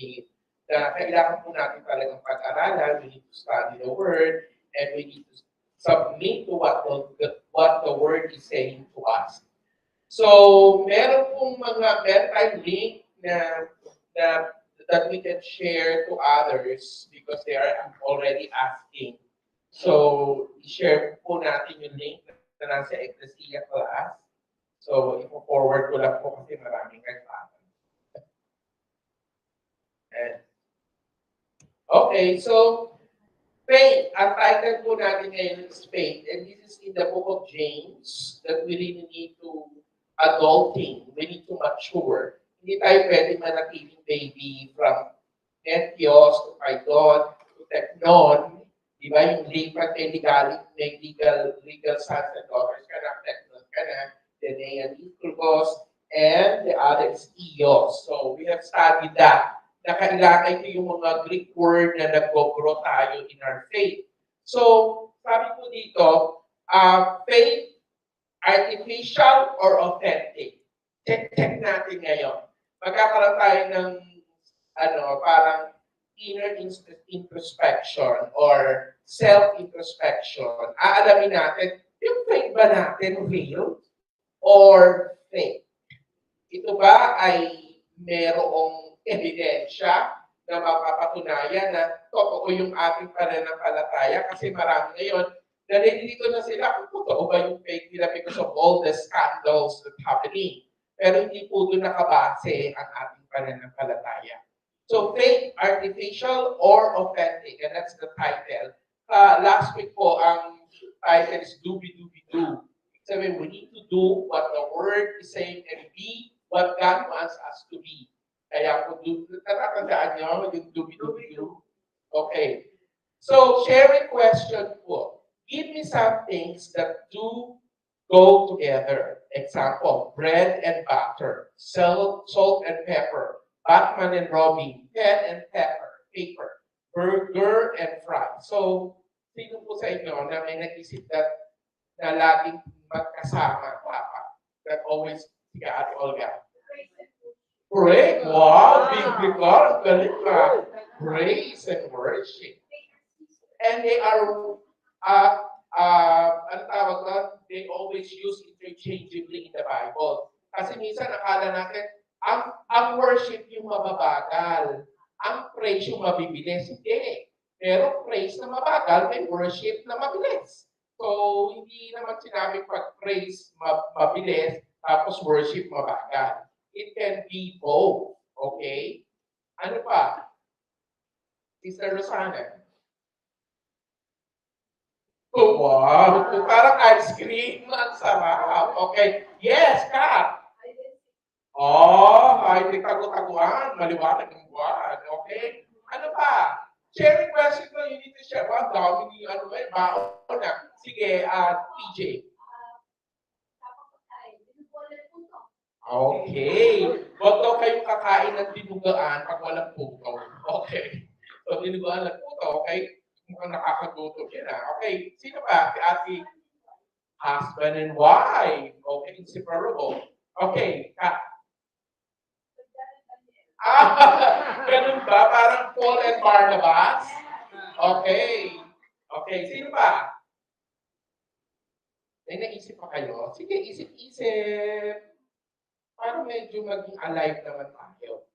faith na kailangan po natin talagang pag-aralan. We need to study the Word and we need to submit to what the Word is saying to us. So, meron tayong link na that we can share to others because they are already asking. So, i-share po natin yung link na nasa Ecclesia class. So, ipo-forward ko lang po kasi maraming nagtatanong. Okay, so faith, ang title po natin ngayon is faith. And this is in the book of James that we really need to adulting. We need to mature. Hindi tayo pwede manatiling baby from Netios to Python to Technon. Di ba? Yung lipat ay legal sons and daughters ka na, Technon ka na, Denea Nikrugos, and the other is Eos. So we have studied that. Na kailangan ito yung mga Greek word na nag-grow tayo in our faith. So, sabi po dito, faith, artificial or authentic? Check natin ngayon. Magkakaroon tayo ng parang inner introspection or self-introspection. Aalamin natin, yung faith ba natin real or fake? Ito ba ay merong ebidensya na mapapatunayan na totoo yung ating pananampalataya kasi marami ngayon nalilito na sila kung totoo ba yung fake nila because of all the scandals that happening. Pero hindi po doon nakabase ang ating pananampalataya. So faith, artificial or authentic, and that's the title. Last week po, ang title is Doobie-Doobie-Doo. So we need to do what the Word is saying and be what God wants us to be. Kaya po, natatandaan nyo yung Doobie-Doobie-Doo? Okay. So, sharing question po. Give me some things that do go together. Example, bread and butter, salt and pepper, Batman and Robin, pen and paper, burger and fries. So, sino po sa inyo na may nag-isip na laging magkasama, papa, that always, sige, Ate Olga? Pray, wow, biblical, galing ka. Praise and worship. And they are, they always use interchangeably in the Bible. Kasi minsan akala natin, ang worship yung mababagal, ang praise yung mabibilis. Hindi. Pero praise na mabagal, may worship na mabilis. So, hindi naman sinabing pag-praise mabilis, tapos worship mabagal. It can be both. Okay? Ano pa? Sister Rosana. Oh, wow. Parang ice cream. Ang sarap. Okay. Yes, Kat. Oh, ay tago-taguan. Maliwanag ng buwan. Okay? Ano pa? Sharing question ko, you need to share. Ang dami ni baon na. Sige, PJ. Okay. Huwag daw kayong kakain ng dinugaan pag walang puto. Okay. So, dinugaan ng puto, okay? Mukhang nakakagutom yan, Okay. Sino ba? Si Ate husband and wife. Okay. Inseparable. Okay. Ganun ba? Parang Paul and Barnabas? Okay. Okay. Sino ba? May naisip pa kayo? Sige, isip-isip. Para medyo maging alive naman tayo.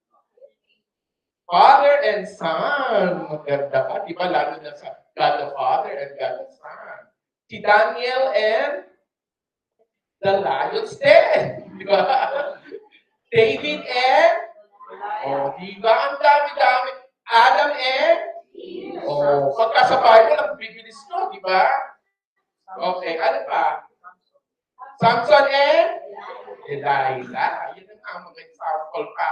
Father and Son. Maganda ka. Di ba? Lalo na sa God the Father and God the Son. Si Daniel and the Lions Den. Di ba? David and di ba? Ang dami-dami. Adam and pagka sa Bible, ang bibilis no, di ba? Okay, ano pa? Samson and Delilah. Yun ang mga example pa.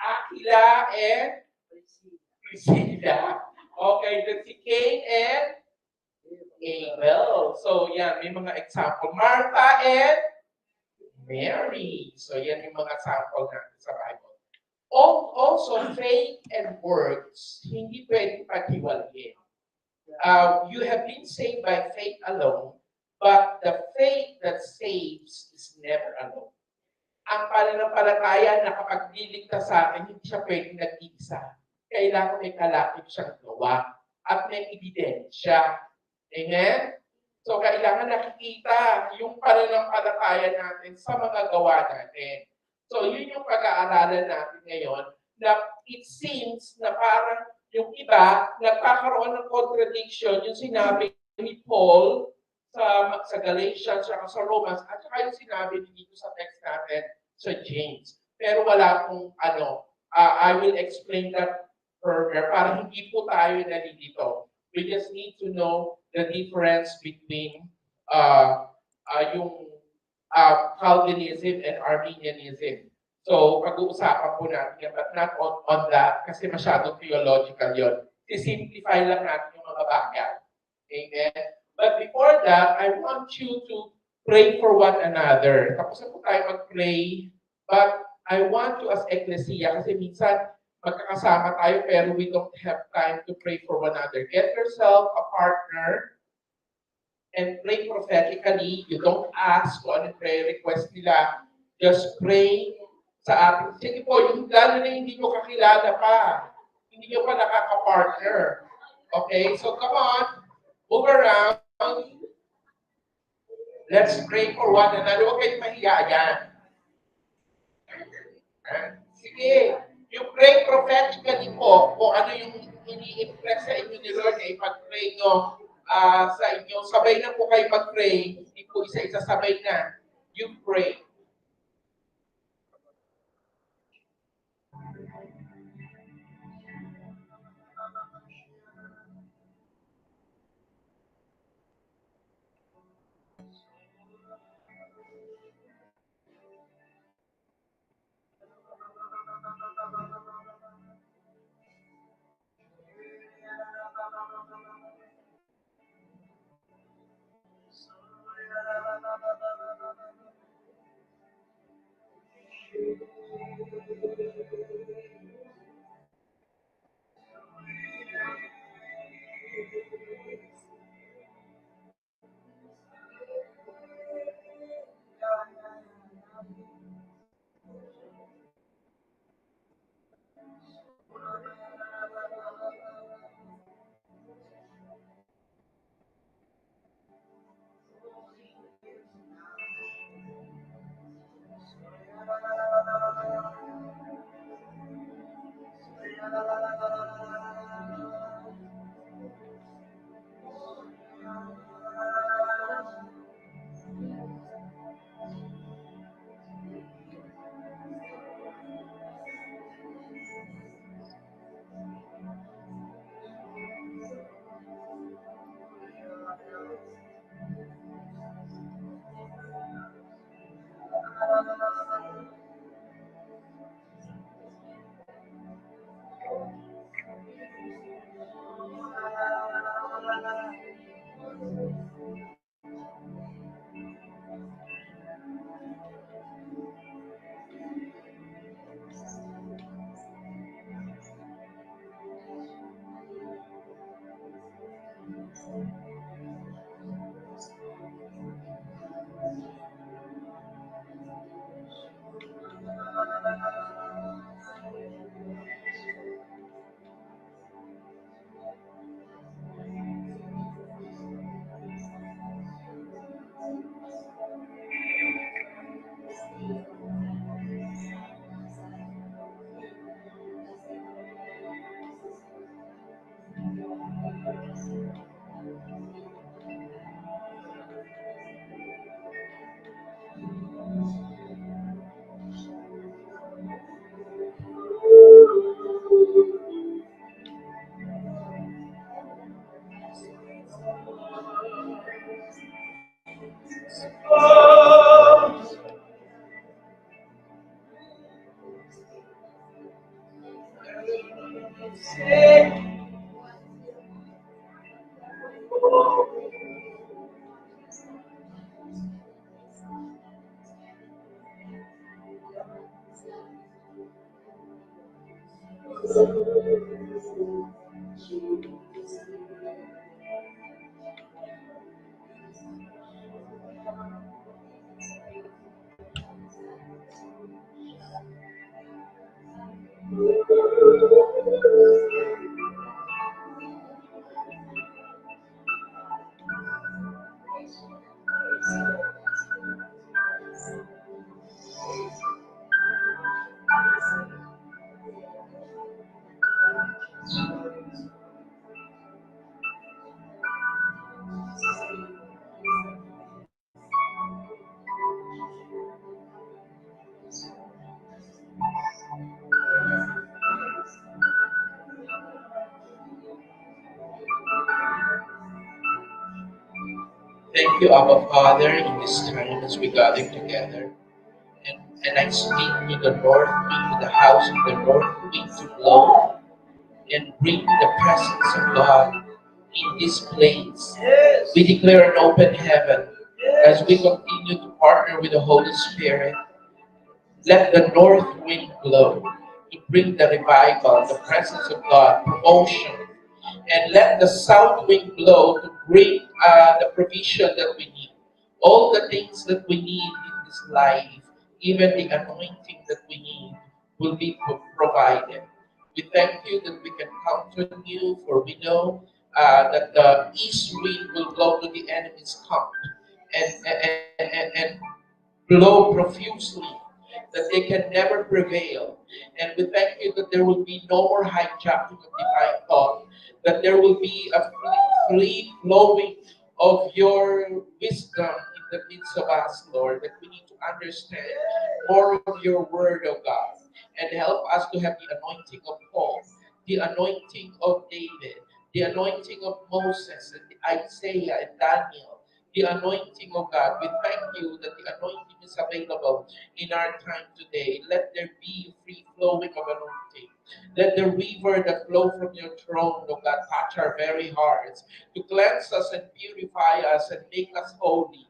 Aquila and Priscilla. Okay, then si Cain and Abel. So, yan, may mga example. Martha and Mary. So, yan yung mga sample natin sa Bible. Also, faith and works, hindi pwedeng paghiwalyin. You have been saved by faith alone, but the faith that saves is never alone. ang pananampalataya na kapag liligtas sa akin, hindi siya pwedeng nag-iisa. Kailangan may kalakip siyang gawa at may ebidensya. Amen? So, kailangan nakikita yung pananampalataya natin sa mga gawa natin. So, yun yung pag-aaralan natin ngayon na it seems na parang yung iba, nagkakaroon ng contradiction yung sinabi ni Paul sa Galatians, sa Romans, at saka yung sinabi dito sa text natin sa James. Pero wala akong I will explain that further para hindi po tayo nalilito. We just need to know the difference between yung Calvinism and Arminianism. So, pag-uusapan po natin yan, but not on that, kasi masyadong theological yon. I-simplify lang natin yung mga bagay. Amen? But before that, I want you to pray for one another. Tapos na po tayo mag-pray, but I want to, as Ecclesia, kasi minsan magkakasama tayo pero we don't have time to pray for one another. Get yourself a partner and pray prophetically. You don't ask kung anong prayer request nila. Just pray sa ating. Sige po, yung lalo na hindi nyo kakilala pa. Hindi nyo pa nakaka-partner. Okay? So come on. Move around. Let's pray for one another. Huwag kayong mahiya yan. Sige. You pray prophetically po kung ano yung ini-impress sa inyo ni Lord na ipag-pray nyo sa inyo. Sabay na po kayo mag-pray. Hindi po isa-isa sabay na. You pray. Thank you, Abba Father, in this time as we gather together. And I speak to the north wind, to the house of the north wind to blow and bring the presence of God in this place. We declare an open heaven as we continue to partner with the Holy Spirit. Let the north wind blow to bring the revival, the presence of God, promotion, and let the south wind blow to bring the provision that we need. All the things that we need in this life, even the anointing that we need, will be provided. We thank you that we can count on you, for we know that the east wind will blow to the enemy's camp and blow profusely, that they can never prevail. And we thank you that there will be no more hijacking of divine thought, that there will be a free flowing of your wisdom in the midst of us, Lord, that we need to understand more of your word, oh God, and help us to have the anointing of Paul, the anointing of David, the anointing of Moses, and Isaiah, and Daniel, the anointing of God. We thank you that the anointing is available in our time today. Let there be free flowing of anointing. Let the river that flow from your throne, oh God, touch our very hearts to cleanse us and purify us and make us holy.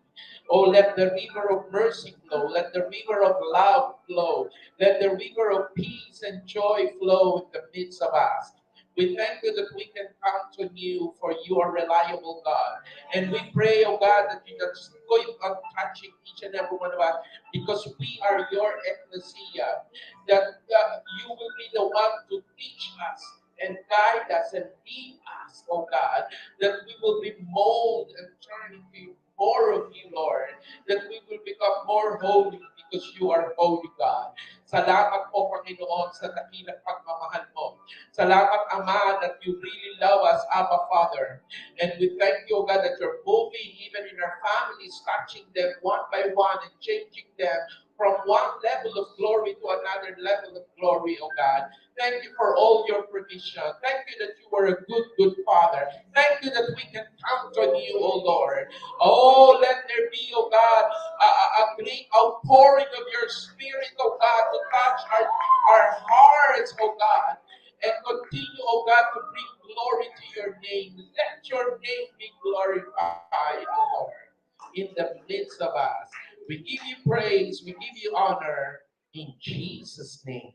Oh, let the river of mercy flow. Let the river of love flow. Let the river of peace and joy flow in the midst of us. We thank you that we can count on you, for you are reliable God. And we pray, oh God, that you just keep on touching each and every one of us, because we are your ecclesia, that you will be the one to teach us and guide us and lead us, oh God, that we will be molded and turned into more of you, Lord, that we will become more holy because you are holy, God. Salamat po, Panginoon, sa dakilang pagmamahal mo. Salamat, Ama, that you really love us, Abba, Father. And we thank you, God, that you're moving even in our families, touching them one by one and changing them from one level of glory to another level of glory, oh God. Thank you for all your provision. Thank you that you are a good, good Father. Thank you that we can count on you, oh Lord. Oh, let there be, oh God, a great outpouring of your Spirit, oh God, to touch our hearts, oh God, and continue, oh God, to bring glory to your name. Let your name be glorified, oh Lord, in the midst of us. We give you praise, we give you honor in Jesus' name.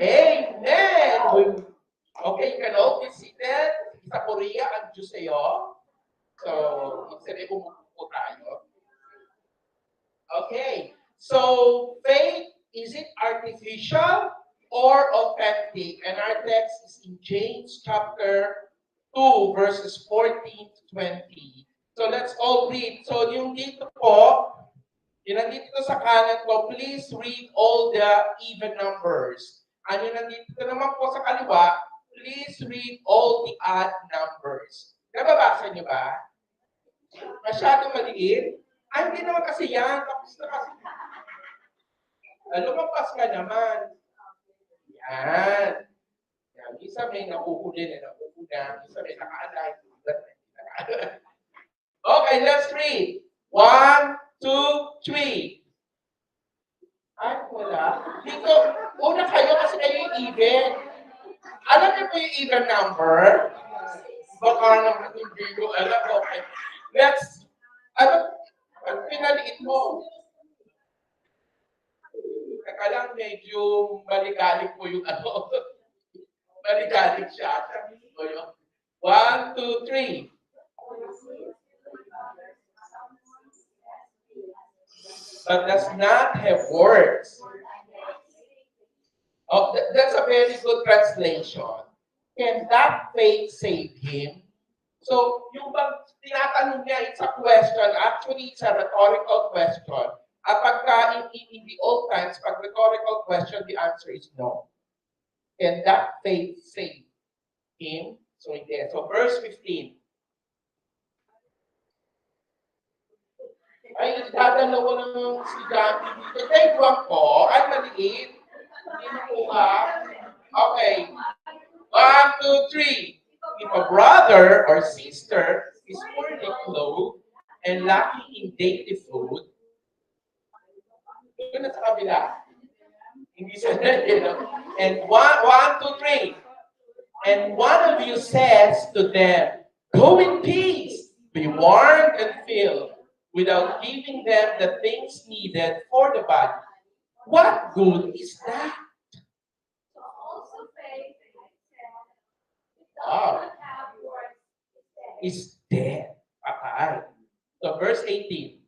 Amen. Okay, you can all be seated. Sa Korea, ang Diyos sa'yo. So, instead umupo tayo. Okay. So, faith, is it artificial or authentic? And our text is in James chapter 2, verses 14 to 20. So, let's all read. So, yung dito po, yung nandito sa kanan ko, please read all the even numbers. And yung nandito naman po sa kaliwa, please read all the odd numbers. Nababasa niyo ba? Masyadong maliit? Ay, hindi naman kasi yan. Tapos na kasi. Lumampas ka naman. Yan. Yan. Isa may nakuhuli na nakuhuna. Isa may nakaalay. Okay, let's read. 1, 2, 3. Ay, wala. Dito, una kayo kasi kayo yung even. Alam niyo po yung even number? Baka naman hindi ko alam. Okay. Let's, ano pinaliit mo? Teka lang, medyo maligalig po yung ano. Maligalig siya. Sabi ko yun. 1, 2, 3. But does not have words. Oh, that's a very good translation. Can that faith save him? So, yung bang tinatanong niya, it's a question. Actually, it's a rhetorical question. At pagka in the old times, pag rhetorical question, the answer is no. Can that faith save him? So, hindi. So, verse 15. Ay, dadalawa ng si Jackie dito. Take one ko. Ay, maliit. Hindi nakuha. Okay. 1, 2, 3. If a brother or sister is poorly clothed and lacking in daily food, yun na sa kabila. Hindi sa And one, two, three. And one of you says to them, go in peace, be warmed and filled, without giving them the things needed for the body. What good is that? Wow. Is dead. Patay. So verse 18.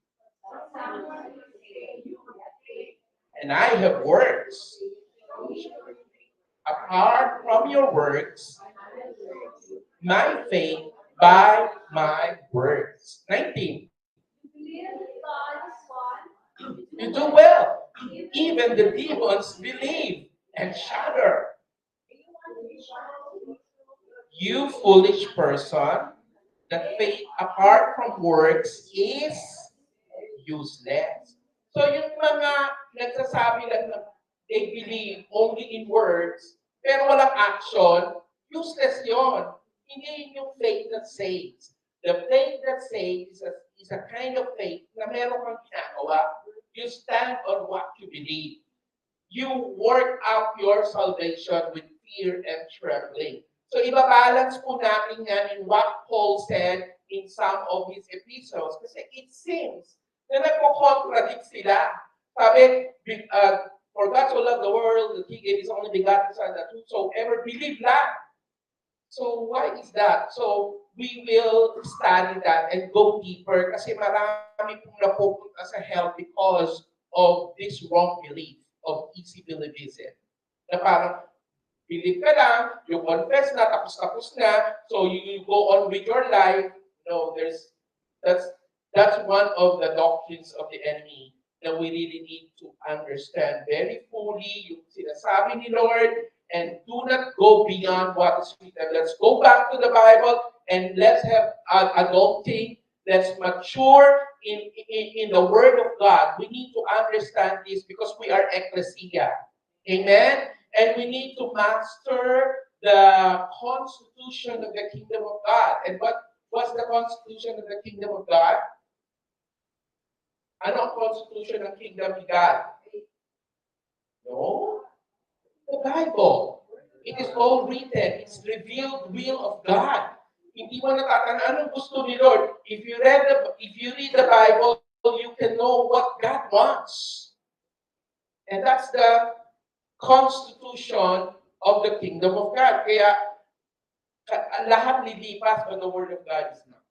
And I have works. Apart from your works, my faith by my works. 19. You do well. Even the demons believe and shudder. You foolish person, that faith apart from works is useless. So yung mga nagsasabi lang na they believe only in words, pero walang action, useless yon. Hindi yung faith that saves. The faith that saves is a kind of faith na meron kang ginagawa. You stand on what you believe. You work out your salvation with fear and trembling. So ibabalance po natin yan in what Paul said in some of his epistles. Kasi it seems na nagko-contradict sila. Sabi, for God so loved the world, that He gave His only begotten Son, that whosoever believe lang. So why is that? So we will study that and go deeper kasi marami pong napupunta sa hell because of this wrong belief of easy believism. Na parang, believe ka lang, you confess na, tapos na, so you go on with your life. No, that's one of the doctrines of the enemy that we really need to understand very fully, yung sinasabi ni Lord, and do not go beyond what is written. Let's go back to the Bible and let's have adulting. Let's mature in the Word of God. We need to understand this because we are ecclesia. Amen? And we need to master the constitution of the kingdom of God. And what's the constitution of the kingdom of God? Ano ang constitution ng kingdom of God? No? The Bible. It is all written. It's revealed will of God. Hindi mo natatandaan anong gusto ni Lord. If you read the Bible, you can know what God wants. And that's the constitution of the kingdom of God. Kaya lahat lilipas but the word of God is not.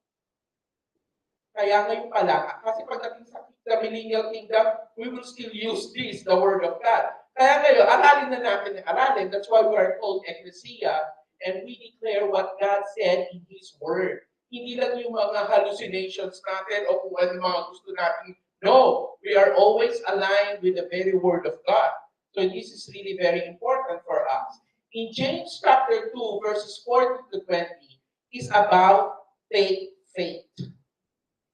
Kaya ngayon pala, kasi pagdating sa millennial kingdom, we will still use this, the word of God. Kaya ngayon, aralin na natin ang aralin. That's why we are called ecclesia, and we declare what God said in His word. Hindi lang yung mga hallucinations natin o kung ano mga gusto natin. No, we are always aligned with the very word of God. So this is really very important for us. In James chapter 2, verses 14 to 20, is about faith.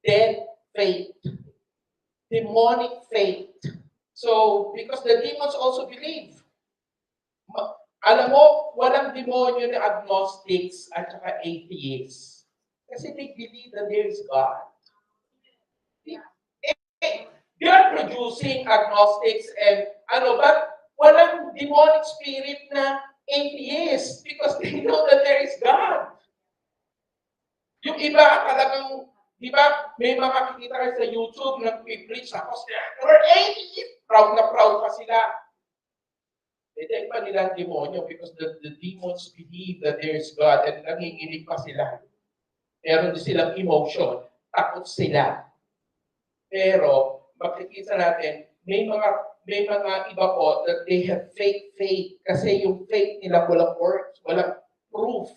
Dead faith. Demonic faith. So, because the demons also believe. Alam mo, walang demonyo na agnostics at saka atheists. Kasi they believe that there is God. They are producing agnostics and but walang demonic spirit na atheists because they know that there is God. Yung iba talagang, di ba, may makakikita kayo sa YouTube na preach tapos we're atheists. Proud na proud pa sila. Hindi pa nila demonyo because the demons believe that there is God and nanginginig pa sila. Meron din silang emotion. Takot sila. Pero, makikita natin, may mga may mga iba po that they have fake faith kasi yung faith nila walang works, walang proof.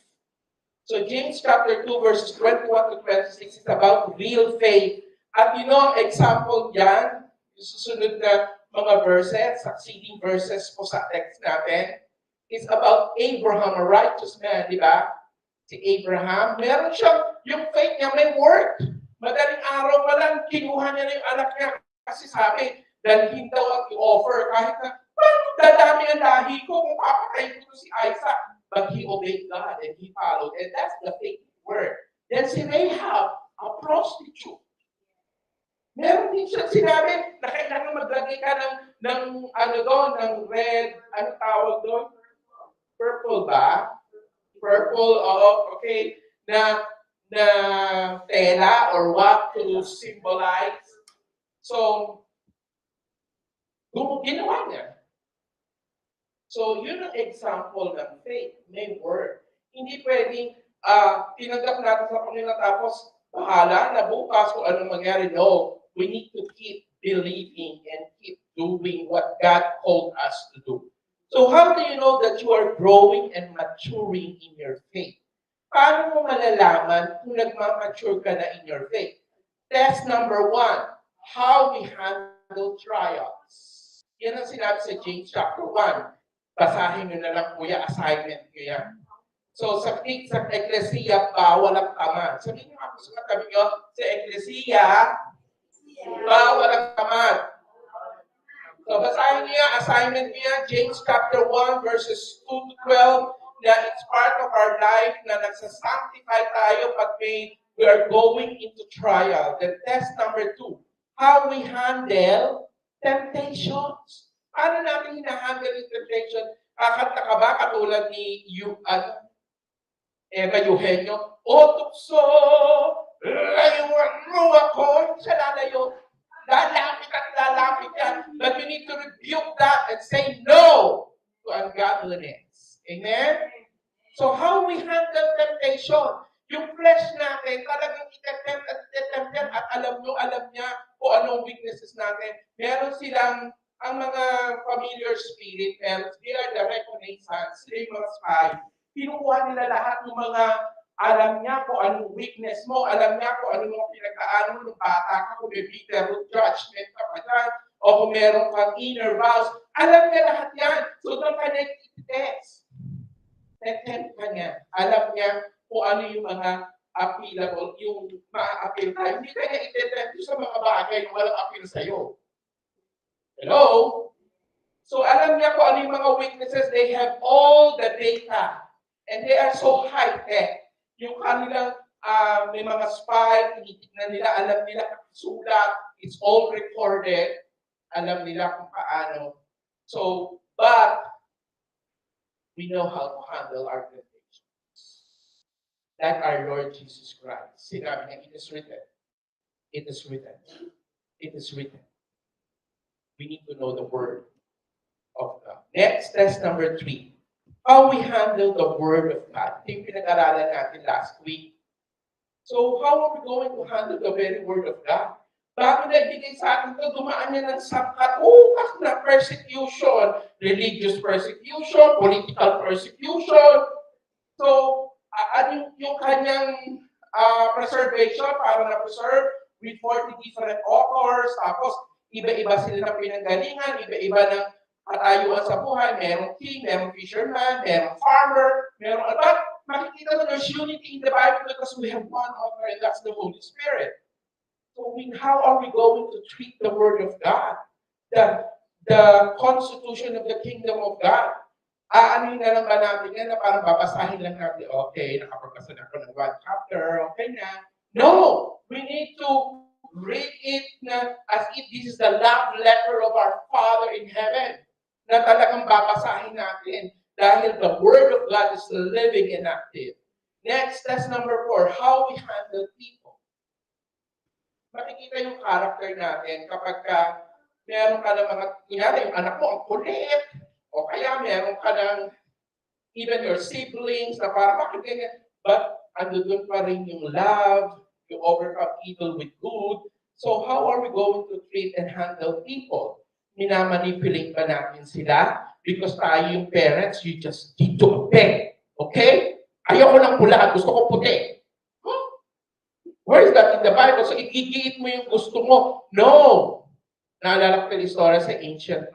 So James chapter 2 verses 21 to 26 is about real faith. At example dyan, yung susunod na mga verses, succeeding verses po sa text natin, is about Abraham, a righteous man, di ba? Si Abraham, meron siyang, yung faith niya may work. Madaling araw pa lang, kinuha niya na yung anak niya kasi sabi, dalhin daw at i-offer kahit na, paano dadami ang lahi ko kung papatay ko si Isaac? But he obeyed God and he followed. And that's the faith word. Then si Rahab, a prostitute. Meron din siya sinabi na kailangan maglagay ka ng red, ano tawag doon? Purple ba? Purple, okay. Na tela or what to symbolize. So, ginawa niya. So, yun ang example ng faith. May word. Hindi pwedeng tinanggap natin sa Panginoon tapos bahala na bukas kung anong mangyari. No. We need to keep believing and keep doing what God called us to do. So, how do you know that you are growing and maturing in your faith? Paano mo malalaman kung nagmamature ka na in your faith? Test number 1, how we handle trials. Yan ang sinabi sa James chapter 1. Basahin nyo na lang, kuya, assignment nyo yan. So, sa Ecclesia, bawal ang tamad. Sabihin nyo ako sa katabi nyo, sa Ecclesia, bawal ang tamad. So, basahin nyo yan, assignment nyo yan, James chapter 1, verses 2 to 12, na it's part of our life na nagsasanctify tayo pag we are going into trial. Then test number 2, how we handle temptations. Paano natin hinahandle yung temptation? Kakanta ka ba katulad ni Eva Eugenio? O tukso, layuan mo ako. Siya lalayo. Lalapit at lalapit yan. But you need to rebuke that and say no to ungodliness. Amen? So how we handle temptation? Yung flesh natin, talagang itetempt at alam niya kung anong weaknesses natin. Meron silang, ang mga familiar spirit, they are the reconnaissance, sila yung mga spy. Pinukuha nila lahat ng mga, alam niya kung anong weakness mo, alam niya kung anong mga pinagdaan mo nung bata ka, kung may bitter judgment ka pa dyan, o kung meron kang inner vows, alam niya lahat yan. So doon ka nag-test. Tempt ka niya. Alam niya kung ano yung mga appealable, yung ma-appeal tayo. Hindi kaya itetempt sa mga bagay na walang appeal sa'yo. Hello? So alam niya kung ano yung mga weaknesses. They have all the data. And they are so high-tech. Yung kanilang may mga spy, tinitignan nila, alam nila sulat, it's all recorded. Alam nila kung paano. So, but we know how to handle our temptations. Like our Lord Jesus Christ. Sinabi niya, it is written. It is written. It is written. We need to know the word of God. Next, test number 3. How we handle the word of God. Ito yung pinag-aralan natin last week. So, how are we going to handle the very word of God? Bago na ibigay sa atin ito, dumaan niya ng sangkat, na persecution, religious persecution, political persecution. So, yung kanyang preservation, para na-preserve with 40 different authors, tapos iba-iba sila ng pinanggalingan, iba-iba ng katayuan sa buhay, merong king, merong fisherman, merong farmer, merong but makikita mo there's unity in the Bible because we have one author and that's the Holy Spirit. So how are we going to treat the Word of God? The constitution of the kingdom of God. Ano na lang ba natin yan na parang babasahin lang natin, okay, nakapagbasa na ako ng one chapter, okay na. No! We need to read it as if this is the love letter of our Father in heaven na talagang babasahin natin dahil the Word of God is living and active. Next, test number 4, how we handle people. Makikita yung character natin kapag meron ka ng mga, kunyari yung anak mo ang kulit, o kaya meron ka ng even your siblings na parang bakit ganyan, but andun pa rin yung love, you overcome evil with good. So how are we going to treat and handle people? Minamanipulate ba natin sila? Because tayo yung parents, you just need to obey. Okay? Ayoko ng pula, gusto ko puti. Huh? Where is that in the Bible? So, igigiit mo yung gusto mo. No! Naalala ko yung istorya sa ancient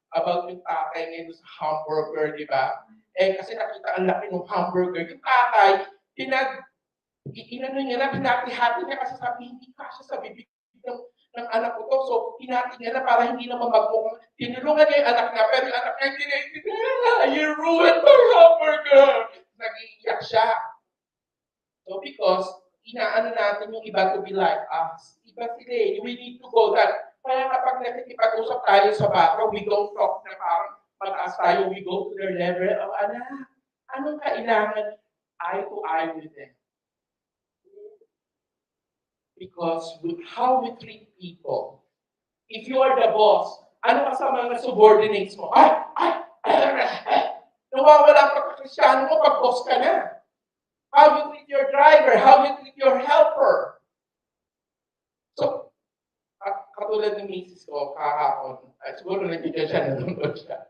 about yung tatay ngayon sa hamburger, di ba? Eh, kasi nakita ang laki ng hamburger. Yung tatay, inano niya na, pinati-hati niya kasi sabi, hindi kasya sa bibig ng anak ko to. So, hinati niya na para hindi naman magmukhang. Tinulungan niya yung anak niya, pero yung anak niya hindi na, you ruined my hamburger! Nag-iiyak siya. So, because, inaano natin yung iba to be like us. Iba sila eh. We need to go that. Kaya kapag nakikipag-usap tayo sa bata, we don't talk na parang mataas tayo, we go to their level. Oh, anak, anong kailangan eye to eye with them? Because with how we treat people, if you are the boss, ano ka sa mga subordinates mo? Nawawala pa ka-Kristyano mo pag boss ka na. How you treat your driver, how you treat your helper. So, katulad ng misis ko, kahapon, siguro nagigil siya, nanonood siya.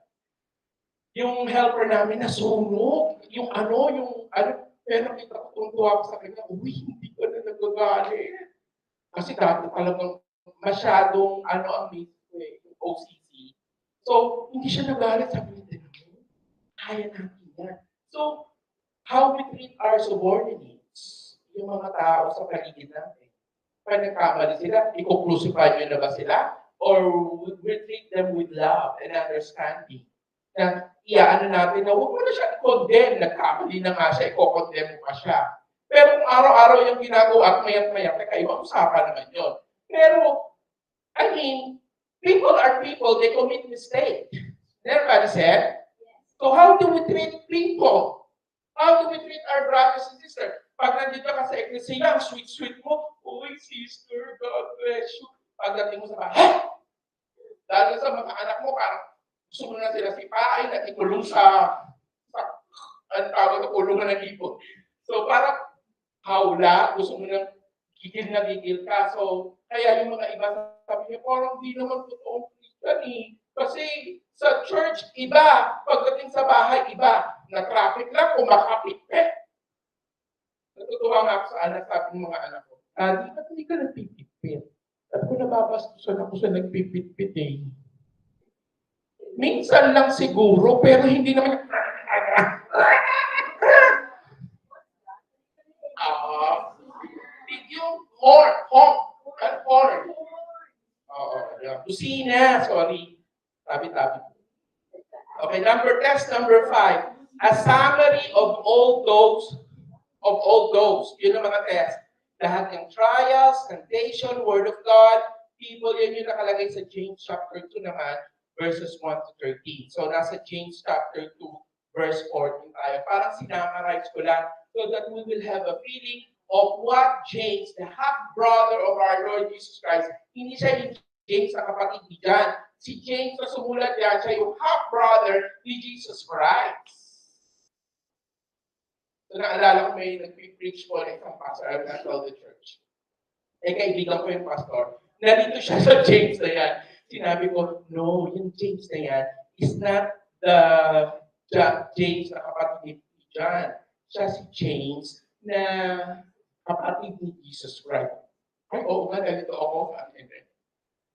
Yung helper namin nasunog, yung ano, pero kita ko tungtuwa ko sa kanya, hindi ko na nagagalit. Kasi dati talagang masyadong ang misis ko yung OCC. So, hindi siya nagalit, sabi niya, kaya natin yan. So, how we treat our subordinates, yung mga tao sa paligid natin. Pag nagkamali sila, i-crucify nyo na ba sila? Or we treat them with love and understanding. Na iyaano natin na huwag mo na siya i-condemn. Nagkamali na nga siya, i-condemn mo pa siya. Pero kung araw-araw yung ginagawa at mayat-mayat, teka, ibang usapan naman yun. Pero, I mean, people are people, they commit mistake. Everybody said? So how do we treat people? How do we treat our brothers and sisters? Pag nandito ka sa eklesiya, ang sweet-sweet mo, uy, sister, God bless you. Pagdating mo sa bahay, lalo sa mga anak mo, parang gusto mo na sila sipain at ikulong sa ang tawag na kulungan ng ibon. So parang hawla, gusto mo na gigil ka. So kaya yung mga iba sabi niya, parang di naman totoong Christian eh. Kasi sa church, iba. Pagdating sa bahay, iba. Na-traffic lang, kumakapit. Natutuwa nga ako sa anak, sabi ng mga anak ko, ba't hindi ka nagpipit-pit? Sabi ko, nababastusan ako sa nagpipit-pit eh. Minsan lang siguro, pero hindi naman yung horn. Kusina, sorry. Tabi-tabi. Okay, number 5. A summary of all those. Yun ang mga test. Lahat ng trials, temptation, word of God, people, yun yung nakalagay sa James chapter 2 naman, verses 1 to 13. So, nasa James chapter 2, verse 14 tayo. Parang sinamarize ko lang so that we will have a feeling of what James, the half-brother of our Lord Jesus Christ, hindi siya yung James na kapatid ni John. Si James na sumulat yan, siya yung half-brother ni Jesus Christ. So, naalala ko may nag-preach po na isang pastor, I'm not all the church. Eh, kaibigan ko yung pastor. Narito siya sa James na yan. Sinabi ko, no, yung James na yan is not the James na kapatid ni John. Siya si James na kapatid ni Jesus Christ. Ay, oo nga, nalito ako.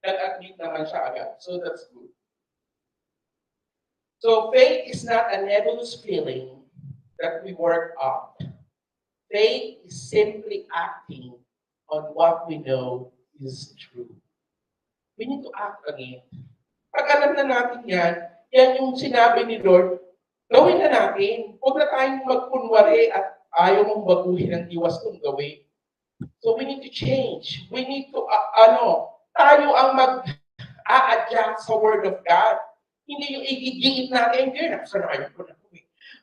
Nag-admit naman siya agad. So, that's good. So, faith is not a nebulous feeling that we work up. Faith is simply acting on what we know is true. We need to act again. Pag alam na natin yan yung sinabi ni Lord, gawin na natin. Huwag na tayong magkunwari at ayaw mong baguhin ang diwas kong gawin. So we need to change. We need to, tayo ang mag-a-adjust sa Word of God. Hindi yung igigingit natin, hindi, nakasanayan ko na.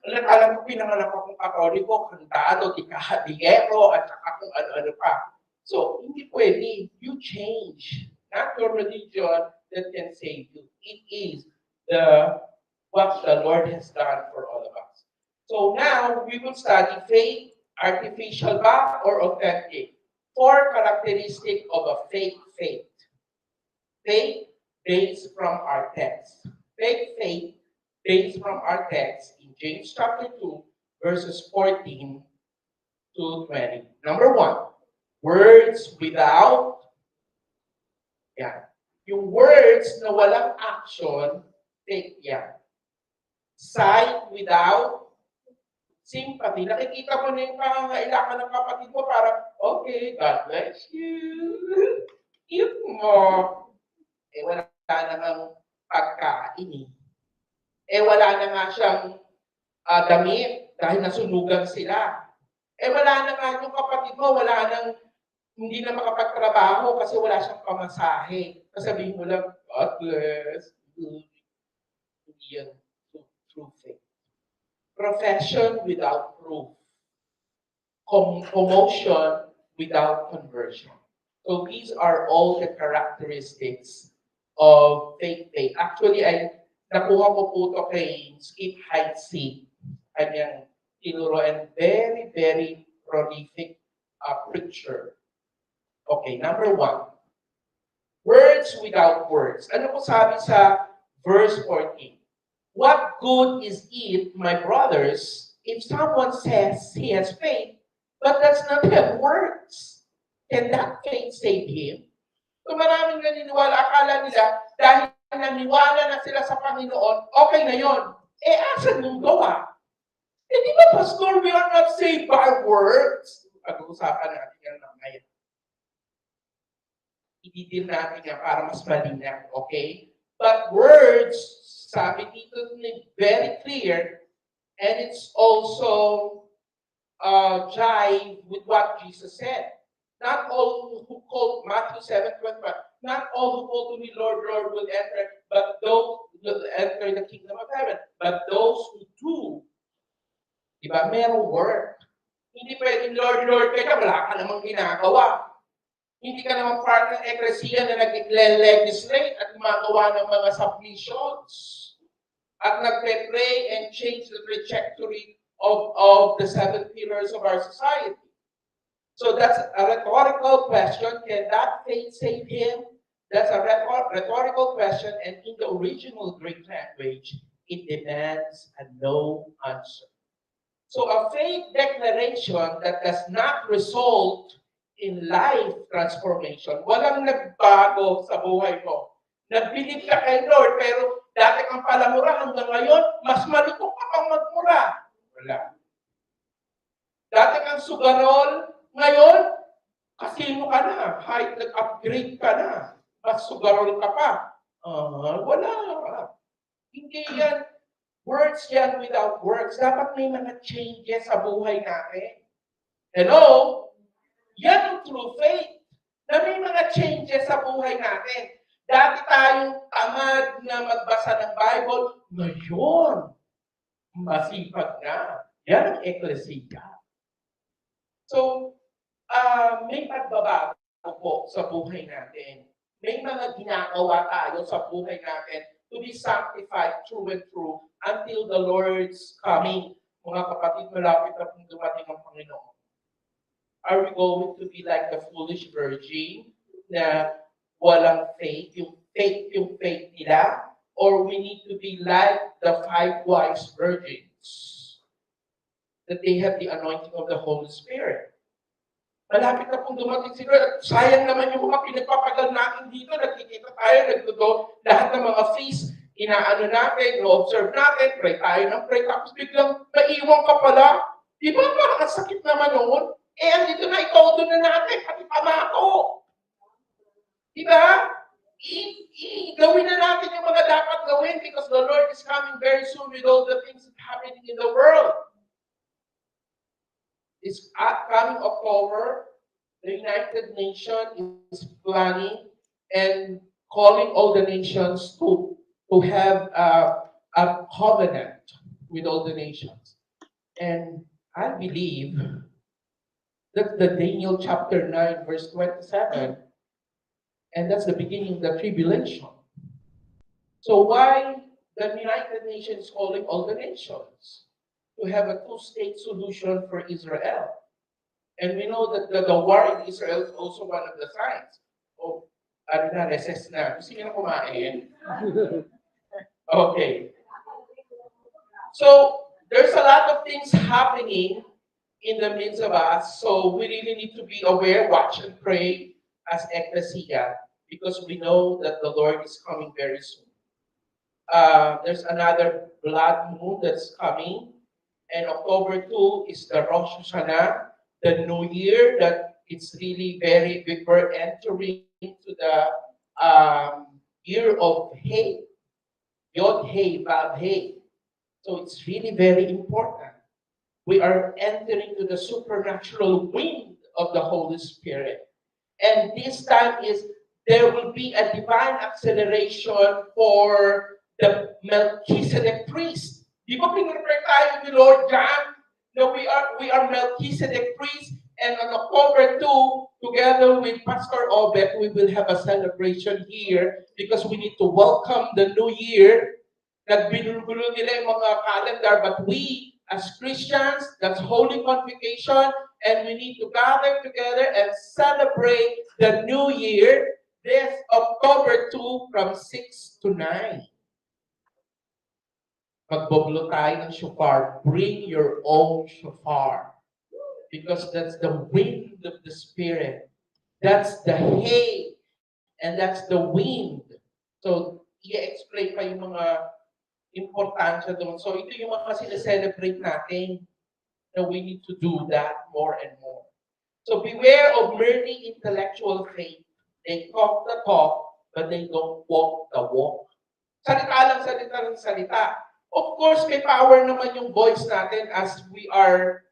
Alam ko, pinanganak akong katoliko, kantado, ikahadiyero, at saka kung ano-ano pa. So, hindi pwede. You change. Not your religion that can save you. It is what the Lord has done for all of us. So now, we will study faith, artificial ba or authentic? 4 characteristics of a fake faith. Faith, based from our text. Faith based from our text in James chapter 2, verses 14 to 20. Number one, words without, yan. Yung words na walang action, fake yan. Sight without sympathy. Nakikita mo na yung pangangailangan ng kapatid mo para, okay, God bless you. Cute mo. Eh, wala na ngang pagkain eh. Wala na nga siyang damit dahil nasunugan sila. Wala na nga yung kapatid mo, wala nang, hindi na makapagtrabaho kasi wala siyang pamasahe. Sasabihin mo lang, God bless. Hindi yan true faith. Profession without proof. Promotion without conversion. So these are all the characteristics of fake faith. Actually, nakuha ko po ito kay Skip Heitzig. Kanyang tinuro and very, very prolific preacher. Okay, number one. Words without words. Ano po sabi sa verse 14? What good is it, my brothers, if someone says he has faith, but does not have works? Can that faith save him? So maraming naniniwala, akala nila, dahil naniwala na sila sa Panginoon, okay na yon. Asan yung gawa? Di ba, Pastor, we are not saved by words? Pag-uusapan natin yan mamaya. I-deal natin yan para mas malinaw, okay? But words, sabi dito, very clear, and it's also jive with what Jesus said. Not all who call, Matthew 7:21, not all who call to me, Lord, Lord, will enter, but those will enter the kingdom of heaven. But those who do, diba, merong work. Hindi pwedeng, Lord, Lord, kaya wala ka namang ginagawa. Hindi ka naman part ng ecclesia na nag-legislate at gumagawa ng mga submissions at nagpe-pray and change the trajectory of the seven pillars of our society. So that's a rhetorical question. Can that faith save him? That's a rhetorical question, and in the original Greek language, it demands a no answer. So a faith declaration that does not result in life transformation, walang nagbago sa buhay mo. Nagbilib ka kay Lord, pero dati kang palamura hanggang ngayon, mas malito ka pang magmura. Wala. Dati kang sugarol, ngayon, kasino ka na, nag-upgrade ka na, mas sugarol ka pa. Wala. Hindi yan. Words yan without works. Dapat may mga changes sa buhay natin. Hello? Yan ang true faith. Na may mga changes sa buhay natin. Dati tayong tamad na magbasa ng Bible. Ngayon, masipag na. Yan ang eklesiya. So, may pagbabago po sa buhay natin. May mga ginagawa tayo sa buhay natin to be sanctified true and true until the Lord's coming. Mga kapatid, malapit na pong dumating ang Panginoon. Are we going to be like the foolish virgin na walang faith, yung faith nila? Or we need to be like the 5 wise virgins, that they have the anointing of the Holy Spirit? Malapit na pong dumating si Lord. Sayang naman yung mga pinagpapagal natin dito. Nagkikita tayo, nagtuto, lahat ng mga feast, inaano natin, no-observe natin, pray tayo ng pray, tapos biglang naiwan ka pala. Di ba parang ang sakit naman noon? Andito na, ikaw doon na natin, pati pamako. Di ba? Gawin na natin yung mga dapat gawin because the Lord is coming very soon with all the things that happening in the world. This coming October, the United Nations is planning and calling all the nations to have a covenant with all the nations. And I believe that's the Daniel chapter 9, verse 27. And that's the beginning of the tribulation. So why the United Nations is calling all the nations to have a 2-state solution for Israel? And we know that the war in Israel is also one of the signs of ano na, recess na. Gusto niyo na kumain? Okay. So, there's a lot of things happening in the midst of us. So, we really need to be aware, watch and pray as ecclesia because we know that the Lord is coming very soon. There's another blood moon that's coming. And October 2 is the Rosh Hashanah, the New Year that it's really very, we're entering to the year of Hay, Yod Hay, Vav Hay. So it's really very important. We are entering to the supernatural wind of the Holy Spirit. And this time is there will be a divine acceleration for the Melchizedek priest. Di ba pinrepare tayo ni Lord John? No, we are Melchizedek priest, and on October 2, together with Pastor Obet, we will have a celebration here because we need to welcome the new year. Nagbinugulo nila yung mga calendar, but we, as Christians, that's Holy Convocation, and we need to gather together and celebrate the new year this October 2 from 6 to 9. Magboblo tayo ng shofar. Bring your own shofar. Because that's the wind of the Spirit. That's the hay. And that's the wind. So, i-explain pa yung mga importansya doon. So, ito yung mga sineselebrate natin na we need to do that more and more. So, beware of merely intellectual faith. They talk the talk, but they don't walk the walk. Salita lang salita. Of course, may power naman yung voice natin as we are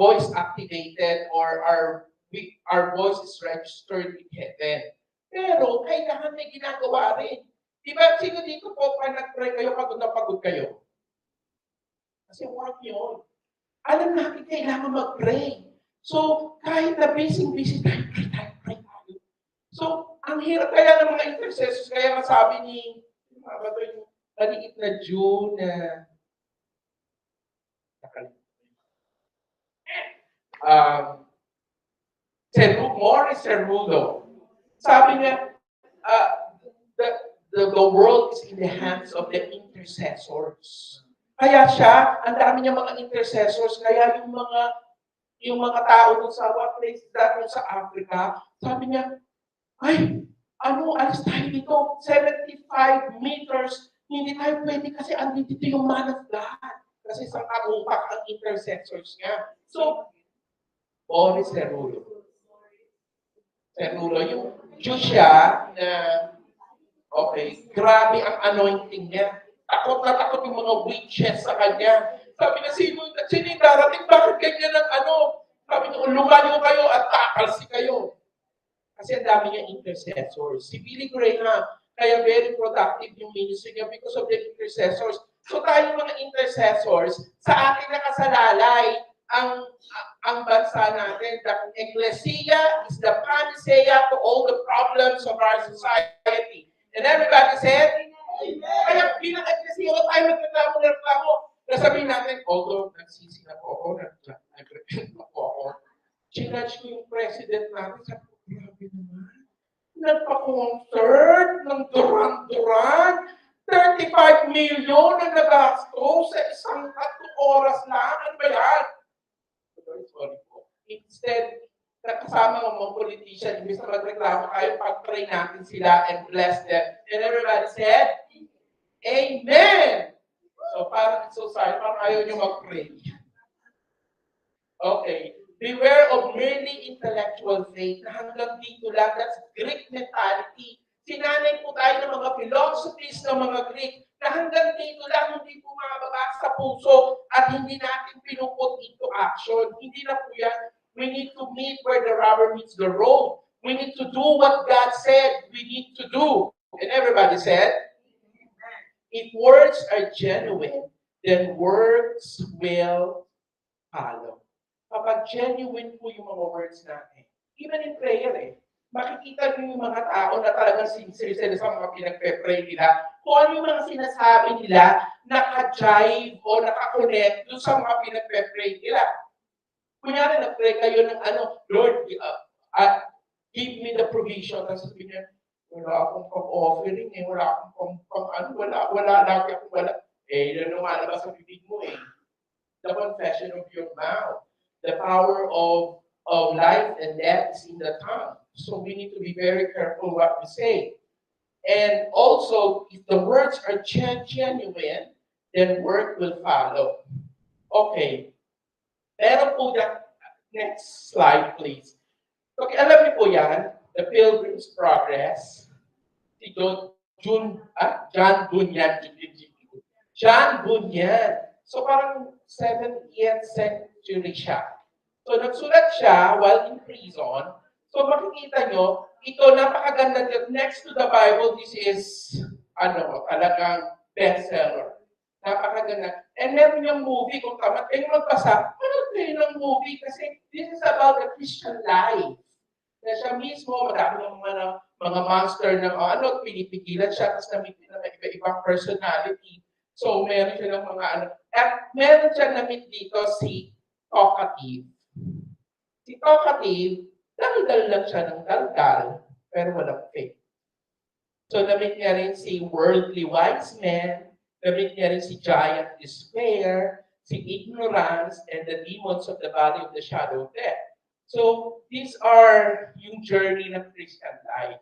voice activated or our voice is registered in heaven. Pero kailangan may ginagawa rin. Di ba, sino dito po pa nag-pray kayo pagod na pagod kayo? Kasi work yun. Alam natin kailangan mag-pray. So, kahit na busy tayo, pray tayo. So, ang hirap kaya ng mga intercessors, kaya masabi ni yung maliit na June na Morris Cerrudo. Sabi niya, the world is in the hands of the intercessors. Kaya siya, ang dami niya mga intercessors, kaya yung mga tao dun sa what place dun sa Africa, sabi niya, ay, alis tayo dito, 75 meters, hindi tayo pwede kasi andito yung man of God. Kasi isang kaumpak ang intercessors niya. So, Boris Cerrulo. Cerrulo, yung Diyos siya na, okay, grabe ang anointing niya. Takot na takot yung mga witches sa kanya. Sabi na, sino yung darating? Bakit ganyan ang Sabi niya, ulungan niyo kayo at takalsi kayo. Kasi ang dami niya intercessors. Si Billy Graham, kaya very productive yung ministry niya because of the intercessors. So tayo mga intercessors, sa ating nakasalalay, ang bansa natin, the Ecclesia is the panacea to all the problems of our society. And everybody said, Amen. Kaya bilang Ecclesia, wala tayo nagreklamo. Nasabihin natin, although nagsisi na po ako, nag-repent na po ako, chinage ko yung president natin, sabi ko, grabe naman. Nagpa-concert ng Duran-Duran, 35 million ang nagasto sa isang 3 oras lang. Ano ba yan? Sorry po. Instead, kasama ng mga politician, imbis na magreklamo tayo, pag-pray natin sila and bless them. And everybody said, Amen! So, parang so sorry, parang ayaw nyo mag-pray. Okay. Beware of merely intellectual faith na hanggang dito lang, that's Greek mentality. Sinanay po tayo ng mga philosophies ng mga Greek na hanggang dito lang hindi po mababa sa puso at hindi natin pinuput into action. Hindi na po yan. We need to meet where the rubber meets the road. We need to do what God said we need to do. And everybody said, if words are genuine, then works will follow. Kapag genuine po yung mga words natin, even in prayer makikita niyo yung mga tao na talagang sincere sila sa mga pinagpe-pray nila. Kung ano yung mga sinasabi nila, naka-jive o naka-connect doon sa mga pinagpe-pray nila. Kunyari, nag-pray kayo ng Lord, give me the provision. Tapos sabi niya, Wala akong pang-offering eh, wala akong ano, wala, lagi akong wala. Eh, yun ang lumalabas sa bibig mo eh. The confession of your mouth. The power of life and death is in the tongue. So we need to be very careful what we say. And also, if the words are genuine, then work will follow. Okay. Meron po yan. Next slide, please. Okay, alam niyo po yan, The Pilgrim's Progress. Si John Bunyan. John Bunyan. So parang 7th century siya. So nagsulat siya while in prison. So makikita nyo, ito napakaganda dito. Next to the Bible, this is talagang bestseller. Napakaganda. And meron yung movie, kung tama, kayo magbasa, manood kayo ng movie kasi this is about the Christian life. Na siya mismo, marami ng mga monster ng pinipigilan siya, tapos na iba-ibang personality. So, meron siya ng mga at meron siya na-meet dito si Talkative. Si Talkative, dal lang siya ng daldal, pero walang faith. So, na-meet niya rin si Worldly Wise Man, na-meet niya rin si Giant Despair, si Ignorance, and the Demons of the Valley of the Shadow of Death. So, these are yung journey ng Christian life.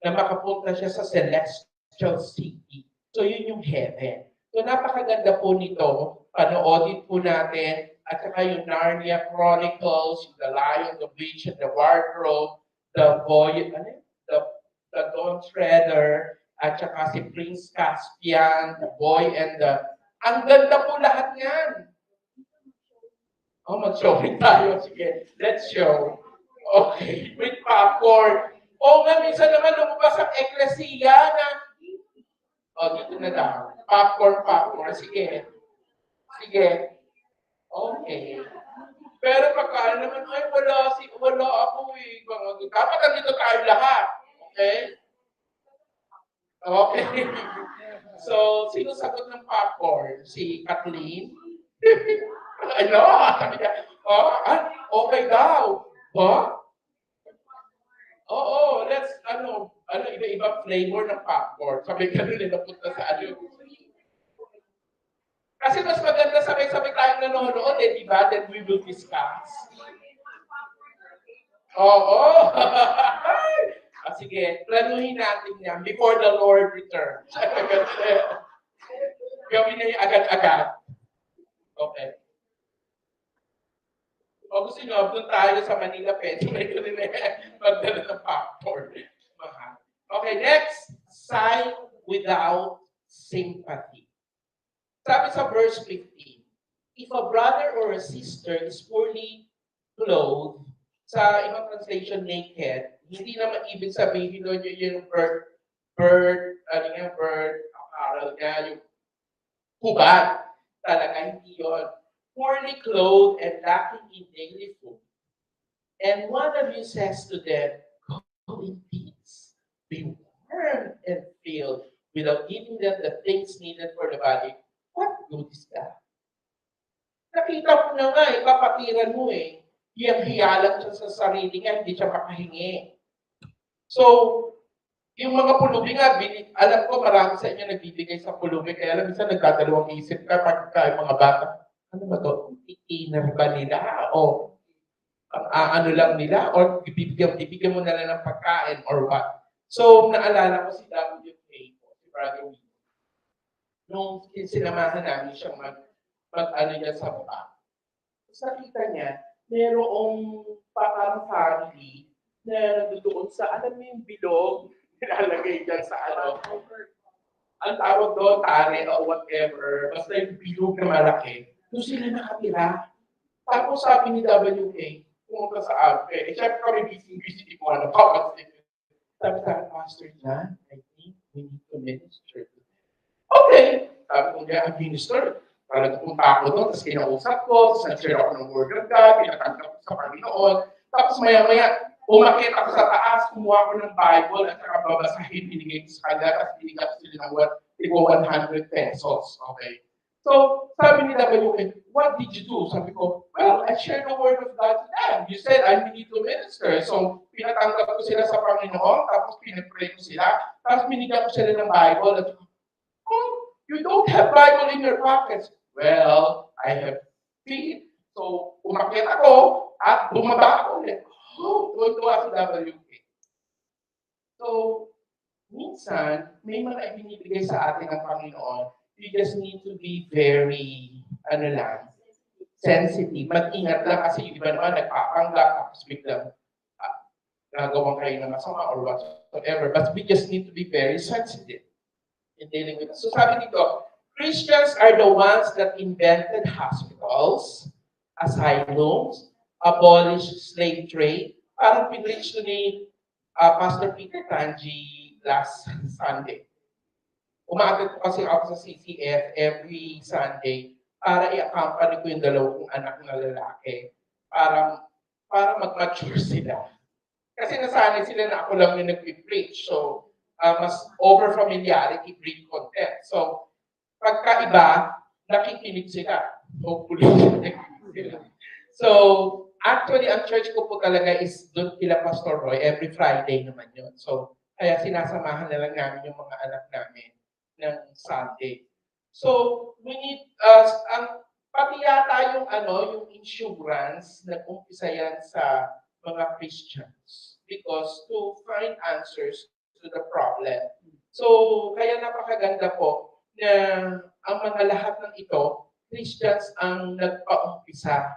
Na makapunta siya sa celestial city. So, yun yung heaven. So, napakaganda po nito. Panoodin po natin. At saka yung Narnia Chronicles, The Lion, the Witch, and the Wardrobe, the Boy, the Dawn Treader, at saka si Prince Caspian, the Boy, and the... Ang ganda po lahat yan. Oh, mag-showing tayo. Sige, let's show. Okay, with popcorn. Oh, nga, minsan naman lumabas ang eklesiya na... Oh, dito na daw. Popcorn. Sige. Okay. Pero pagka naman, ay, wala ako eh. Dapat nandito tayo lahat. Okay? Okay. So, sino sagot ng popcorn? Si Kathleen? Ano? Sabi niya, okay daw. Oo, let's, iba-iba flavor ng popcorn. Sabi ka nila napunta sa Kasi mas maganda sabay-sabay tayong nanonood di ba? Then we will discuss. Oo. Sige, planuhin natin yan before the Lord returns. Gawin niya yung agad-agad. Okay. O gusto nyo, doon tayo sa Manila Pet. May ko rin magdala ng popcorn. Okay, next. Sign without sympathy. Sabi sa verse 15, if a brother or a sister is poorly clothed, sa ibang translation, naked, hindi naman ibig sabihin doon yung bird, apparel niya, yung hubad. Talaga, hindi yun. Poorly clothed and lacking in daily food. And one of you says to them, go in peace, be warm and filled, without giving them the things needed for the body. What good is that? Nakita mo na nga, papatiran mo hiyang-hiyalang siya sa sarili niya, hindi siya makahingi. So, yung mga pulubi nga, alam ko marami sa inyo nagbibigay sa pulubi, kaya alam minsan nagdadalawang isip ka pagka yung mga bata, ano ba to? Iinar ba nila? O ano lang nila? O bibigyan mo na lang ng pagkain or what? So, naalala ko si WK, si Brother Wee. Nung sinamahan namin siyang mag-ano niya sa mukha. Tapos nakita niya, merong parang family na nandoon sa, alam mo yung bilog, nilalagay dyan sa ang tawag doon, tare o whatever, basta yung bilog na malaki. Doon sila nakatira. Tapos sabi ni WK, pumunta sa amin. Siyempre kami busy di ko sabi sa Pastor John, I think we need to minister. Okay. Sabi ko niya, minister. Parang pumunta ako doon, tapos kinausap ko, tapos nag-share ako ng word of God, pinatanggap ko sa Panginoon. Tapos maya-maya, umakit ako sa taas, kumuha ko ng Bible, at saka babasahin, binigay ko sa kanila, tapos binigay ko sila ng 100 pesos. Okay. So, sabi ni WK, what did you do? Sabi ko, well, I shared the word of God to them. You said I need to minister. So, pinatanggap ko sila sa Panginoon, tapos pinipray ko sila, tapos binigyan ko sila ng Bible. At, oh, you don't have Bible in your pockets. Well, I have feet. So, umakyat ako at bumaba ako ulit. Oh, tuwa si WK. So, minsan, may mga ibinibigay sa atin ng Panginoon. You just need to be very, sensitive. Mag-ingat lang kasi yung iba naman nagpapanggap, tapos biglang nagawan kayo ng masama or whatsoever. But we just need to be very sensitive in dealing with it. So sabi dito, Christians are the ones that invented hospitals, asylums, abolished slave trade. Parang pinreach ni Pastor Peter Tanji last Sunday. Umaatid po kasi ako sa CCF every Sunday para i-accompany ko yung dalawang anak na lalaki para mag-mature sila. Kasi nasanay sila na ako lang yung nag-preach. So, mas over familiarity breed content. So, pagkaiba, nakikinig sila. Hopefully, nakikinig sila. So, actually, ang church ko po talaga is doon kila Pastor Roy. Every Friday naman yun. So, kaya sinasamahan na lang namin yung mga anak namin ng Sunday. So, we need, pati yata yung insurance, nag-umpisa yan sa mga Christians because to find answers to the problem. So, kaya napakaganda po na ang mga lahat ng ito, Christians ang nagpa-umpisa.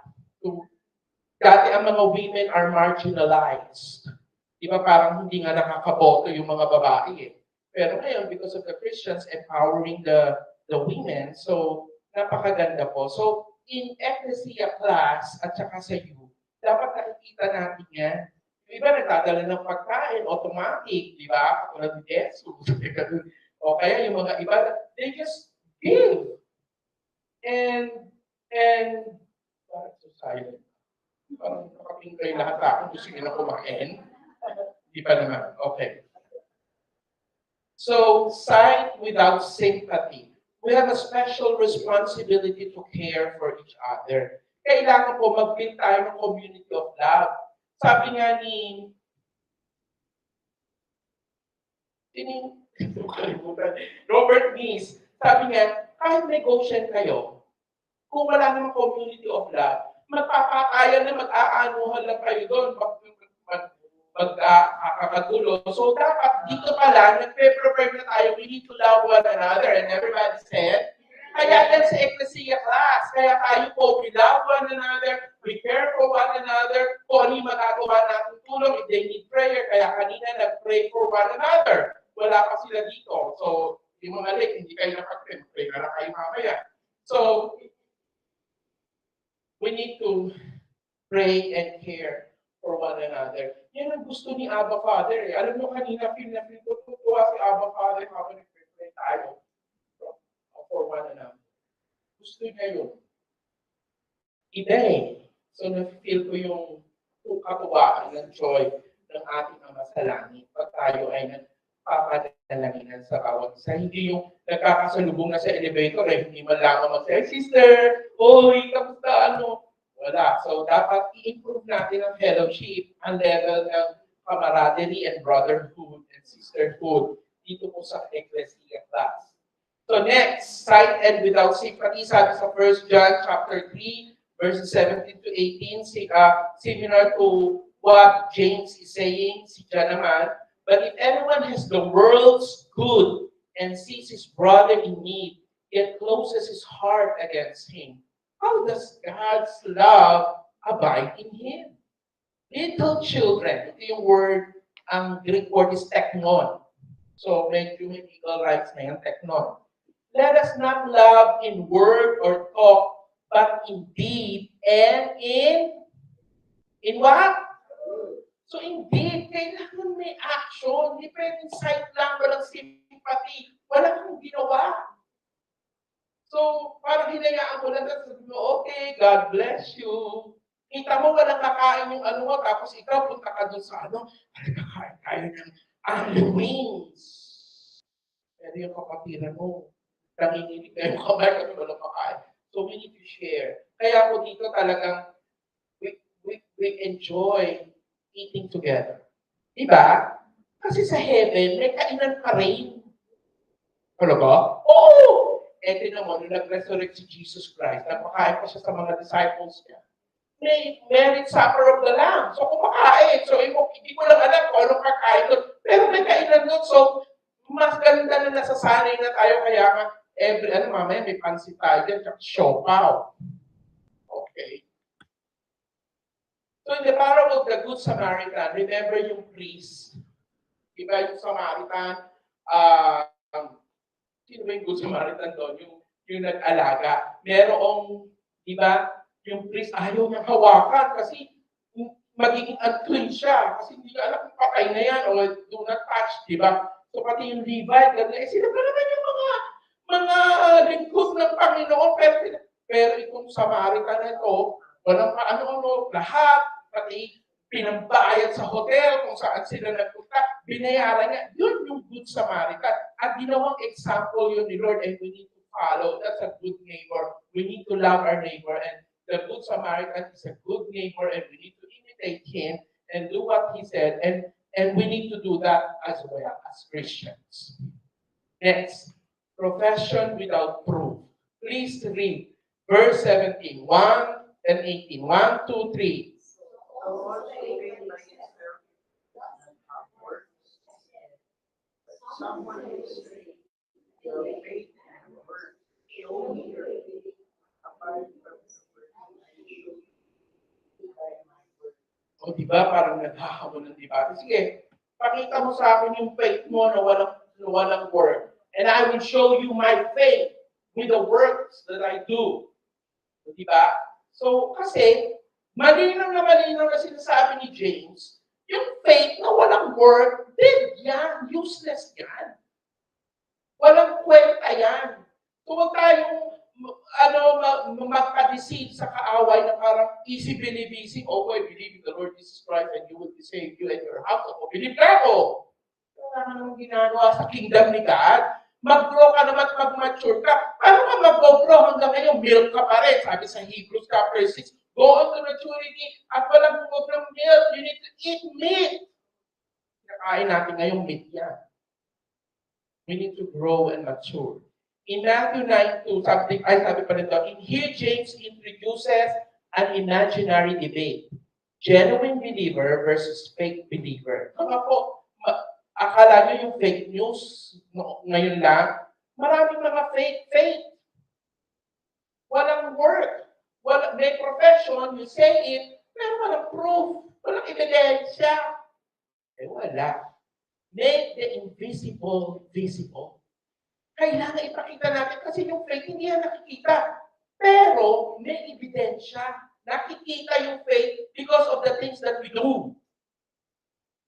Dati ang mga women are marginalized. Di ba parang hindi nga nakakaboto yung mga babae eh. Pero ngayon, because of the Christians empowering the women, so napakaganda po. So, in Ecclesia class at saka sa youth, dapat nakikita natin yan. Yung iba nagdadala ng pagkain, automatic, di ba? Katulad ni Jesus. O kaya yung mga iba, they just give. And, parang so silent. Parang nakapingkay lahat ako, gusto nyo na kumain. Di pa naman. Okay. So, sight without sympathy. We have a special responsibility to care for each other. Kailangan po mag-build tayo ng community of love. Sabi nga ni Robert Meese, sabi nga, kahit negotiate kayo, kung wala namang community of love, magpapakaya na mag-aanuhan lang kayo doon, magkakagulo. So dapat dito pala, nagpe-prepare na tayo, we need to love one another. And everybody said, kaya yan sa Ecclesia class, kaya tayo po, we love one another, we care for one another, kung ano yung magagawa natin tulong, if they need prayer, kaya kanina nag-pray for one another. Wala pa sila dito. So, yung mga late, hindi kayo nakapray, pray na lang kayo mamaya. So, we need to pray and care for one another. Yan ang gusto ni Abba Father eh. Alam nyo kanina, feel ko, tutuwa si Abba Father habang nag-pray tayo for one another. Gusto niya yun. Iba eh. So, na-feel ko yung katuwaan ng joy ng ating Ama sa langit pag tayo ay nagpapadalaginan sa bawat isa. Hindi yung nagkakasalubong na sa elevator eh, hindi man lamang mag-say, sister, oy, kamusta, wala. So, dapat i-improve natin ang fellowship, ang level ng camaraderie and brotherhood and sisterhood dito po sa Ecclesia class. So next, sight and without sympathy, sabi sa 1 John chapter 3, verses 17 to 18, similar to what James is saying, si John naman, but if anyone has the world's good and sees his brother in need, yet closes his heart against him, how does God's love abide in him? Little children, ito yung word, ang Greek word is teknon. So medyo may legal rights na yung teknon. Let us not love in word or talk, but in deed and in what? So in deed, kailangan may action. Hindi pwedeng sight lang, walang sympathy, walang ginawa. So, parang hinayaan mo lang, sabi mo, okay, God bless you. Kita mo, walang kakain yung tapos ikaw, punta ka doon sa kakain tayo ng wings. Pero yung kapatiran mo, nanginginig na yung kamay kasi walang makain. So we need to share. Kaya ako dito talagang we enjoy eating together. Diba? Kasi sa heaven, may kainan pa rin. Ano ba? Oo! Eh, tinan mo, nung nag-resurrect si Jesus Christ, napakain pa siya sa mga disciples niya. May marriage supper of the Lamb. So, kumakain. So, hindi ko lang alam kung anong kakain doon. Pero may kainan doon. So, mas ganda na nasasanay na tayo. Kaya nga, mamaya may pansit tayo dyan, tsaka siopaw. Okay. So, in the parable of the Good Samaritan, remember yung priest. Diba yung Samaritan, sino ba yung Good Samaritan doon? Yung nag-alaga. Merong, diba, yung priest ayaw niyang hawakan kasi magiging unclean siya. Kasi hindi ka alam kung patay na yan o do not touch, diba? So pati yung Levite, sila pa naman yung mga lingkod ng Panginoon. Pero itong Samaritan na ito, walang lahat, pati pinambayad sa hotel kung saan sila nagpunta, binayaran niya. Yun yung Good Samaritan. At ginawang example yun ni Lord and we need to follow. That's a good neighbor. We need to love our neighbor and the Good Samaritan is a good neighbor and we need to imitate him and do what he said and we need to do that as well as Christians. Next, profession without proof. Please read verse 17, 1 and 18. 1, 2, 3. Someone is your faith and word. Show me your faith apart from the word. O diba, parang naghahamon ng debate. Sige, pakita mo sa akin yung faith mo na walang work. And I will show you my faith with the works that I do. O diba? So, kasi, malinaw na sinasabi ni James, yung faith na walang work, dead yan, useless yan. Walang kwenta yan. So, huwag tayong magka-deceive sa kaaway na parang easy believing, I believe in the Lord Jesus Christ and you will be saved, you and your house. O, believe ka ako. Wala ka namang ginagawa sa kingdom ni God. Mag-grow ka naman at mag-mature ka. Paano ka mag-grow hanggang ngayon? Milk ka pa rin. Sabi sa Hebrews chapter 6, go on to maturity at walang bumog ng milk. You need to eat meat. Nakain natin ngayong meat yan. We need to grow and mature. In Matthew 9:2, sabi pa nito, in here James introduces an imaginary debate. Genuine believer versus fake believer. Akala nyo yung fake news ngayon lang, maraming mga fake faith. Walang work. May profession, you say it, pero walang proof. Walang ebidensya. Wala. Make the invisible visible. Kailangan ipakita natin kasi yung faith hindi yan nakikita. Pero may ebidensya. Nakikita yung faith because of the things that we do.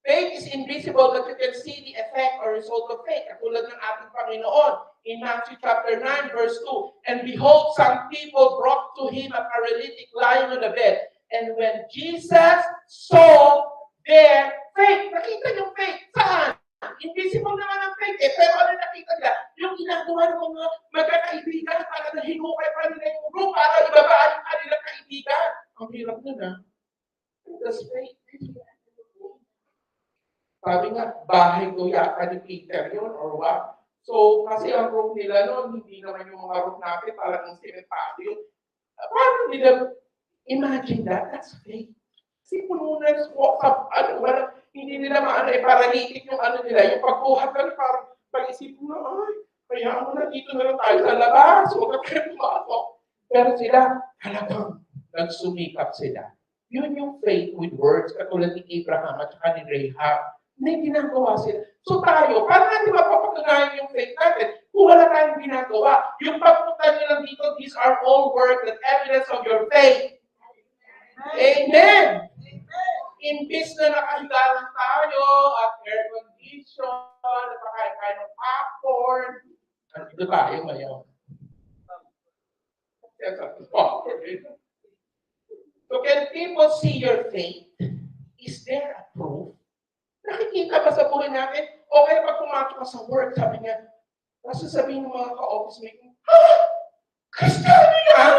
Faith is invisible but you can see the effect or result of faith. Katulad ng ating Panginoon in Matthew chapter 9 verse 2. And behold, some people brought to him a paralytic lying on the bed. And when Jesus saw their faith, nakita yung faith. Saan? Invisible naman ang faith pero ano nakita nila? Yung ginagawa ng mga magkakaibigan para na hinukay pa nila yung room para ibabaan yung kanilang kaibigan. Ang hirap nun That's faith. Sabi nga, bahay ko yata ni Peter yun or what? So, kasi ang room nila noon, hindi naman yung mga room natin, parang cemetery yun. Paano nila, imagine that, that's faith. Kasi puno na hindi nila paralytic yung nila, yung pagbuhat na parang pag-isip mo na, kaya mo na dito na lang tayo sa labas, huwag ka kayo pumasok. Pero sila, talagang nagsumikap sila. Yun yung faith with words, katulad ni Abraham at saka ni Rahab. May ginagawa sila. So tayo, paano natin mapapatunayan yung faith natin kung wala tayong ginagawa? Yung pagpunta nyo lang dito, these are all work and evidence of your faith. Amen! Imbis na nakahiga lang tayo at air condition, napakain ng popcorn, dito tayo ngayon. So can people see your faith? Is there a proof? Nakikita ba sa buhay natin? O kaya pag pumasok ka sa work, sabi niya, Tapos sasabihin ng mga ka-office mate mo, ha? Kristiyano yan?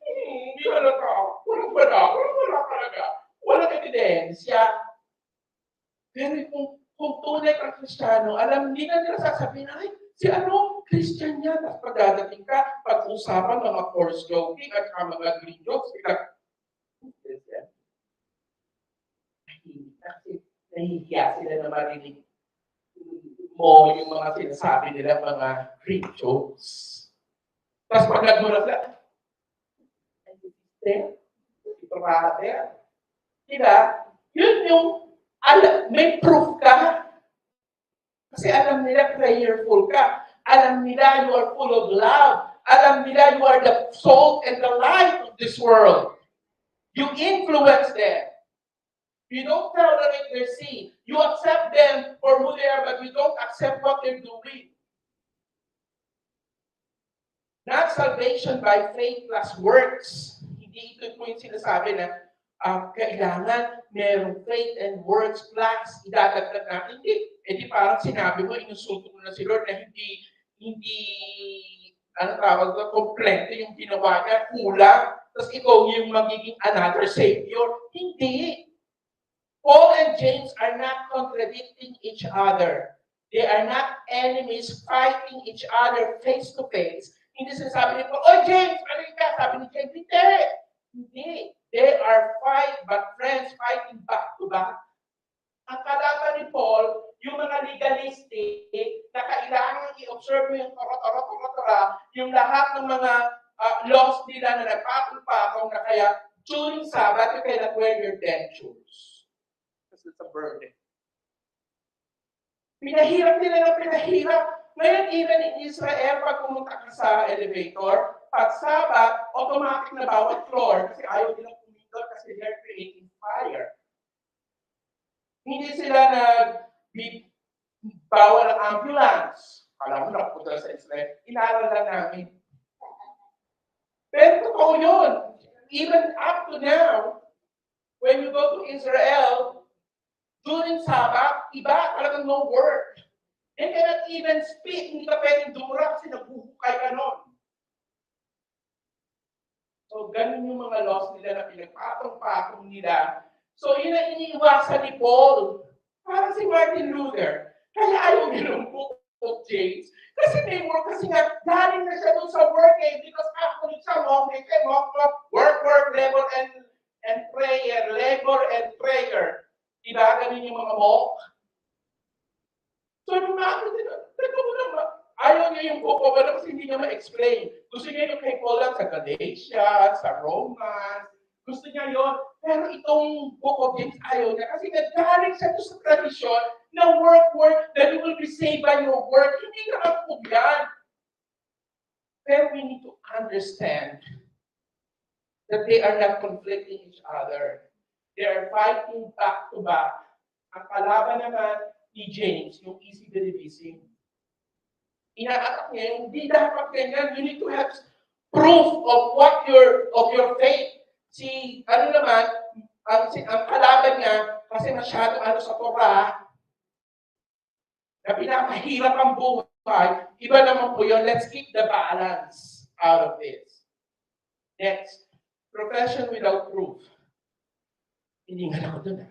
Hindi halata. Wala talaga. Walang ebidensya. Pero kung tunay kang Kristiyano, alam nila sasabihin, ay, si Christian yan. Tapos pagdadating ka, pag-usapan mga coarse joking at mga green jokes, Christian. Kasi nahihiya sila na marinig mo yung mga sinasabi nila, mga green jokes. Tapos pag nagmula sila, brother, diba? Yun yung, may proof ka. Kasi alam nila prayerful ka. Alam nila you are full of love. Alam nila you are the salt and the light of this world. You influence them. You don't tolerate their sin. You accept them for who they are, but you don't accept what they're doing. Not salvation by faith plus works. Hindi ito po yung sinasabi na kailangan merong faith and works plus idadagdag natin. Hindi. E di parang sinabi mo, inusulto mo na si Lord na hindi kompleto yung ginawa niya, kulang. Tapos ikaw yung magiging another savior. Hindi. Paul and James are not contradicting each other. They are not enemies fighting each other face to face. Hindi sinasabi ni Paul, oh James, ano yung ka? Sabi ni James, hindi. They are friends fighting back to back. Ang kalaban ni Paul, yung mga legalistic, na kailangan i-observe mo yung tora, yung lahat ng mga laws nila na nagpapong-pakong na kaya during Sabbath, you cannot wear your dentures. Kasi it's a burden. Pinahirap nila. Ngayon, even in Israel, pag pumunta ka sa elevator, pag Sabbath, automatic na bawat floor kasi ayaw nilang pumindot kasi they're creating fire. Hindi sila bawal ang ambulance. Alam mo, nakapunta sa Israel, inaral lang namin. Pero totoo yun. Even up to now, when you go to Israel, during Sabbath, iba talagang no work. They cannot even speak. Hindi ka pwedeng dumura kasi nabuhukay ka nun. So, ganun yung mga laws nila na pinagpatong-patong nila. So, yun ang iniiwasan ni Paul. Parang si Martin Luther. Kaya ayaw niya ng book of James. Kasi may work. Kasi nga, galing na siya dun sa work because actually siya work, labor, and prayer. Labor and prayer. Diba? Ganun yung mga mock. So, nung ayaw niya yung book of kasi hindi niya ma-explain. Gusto niya yung kay Paul lang sa Galatians, sa Romans. Gusto niya yun. Pero itong book of James ayaw niya kasi naggaling siya sa tradisyon na work, that you will be saved by your work. Hindi naman po yan. Pero we need to understand that they are not conflicting each other. They are fighting back to back. Ang kalaban naman ni James, yung easy believism. Inaatak niya yung hindi dapat ganyan. You need to have proof of your faith. Ang kalaban niya, kasi masyado sa Torah, na pinakahirap ang buhay, iba naman po yun. Let's keep the balance out of this. Next, profession without proof. Hindi nga ako dun.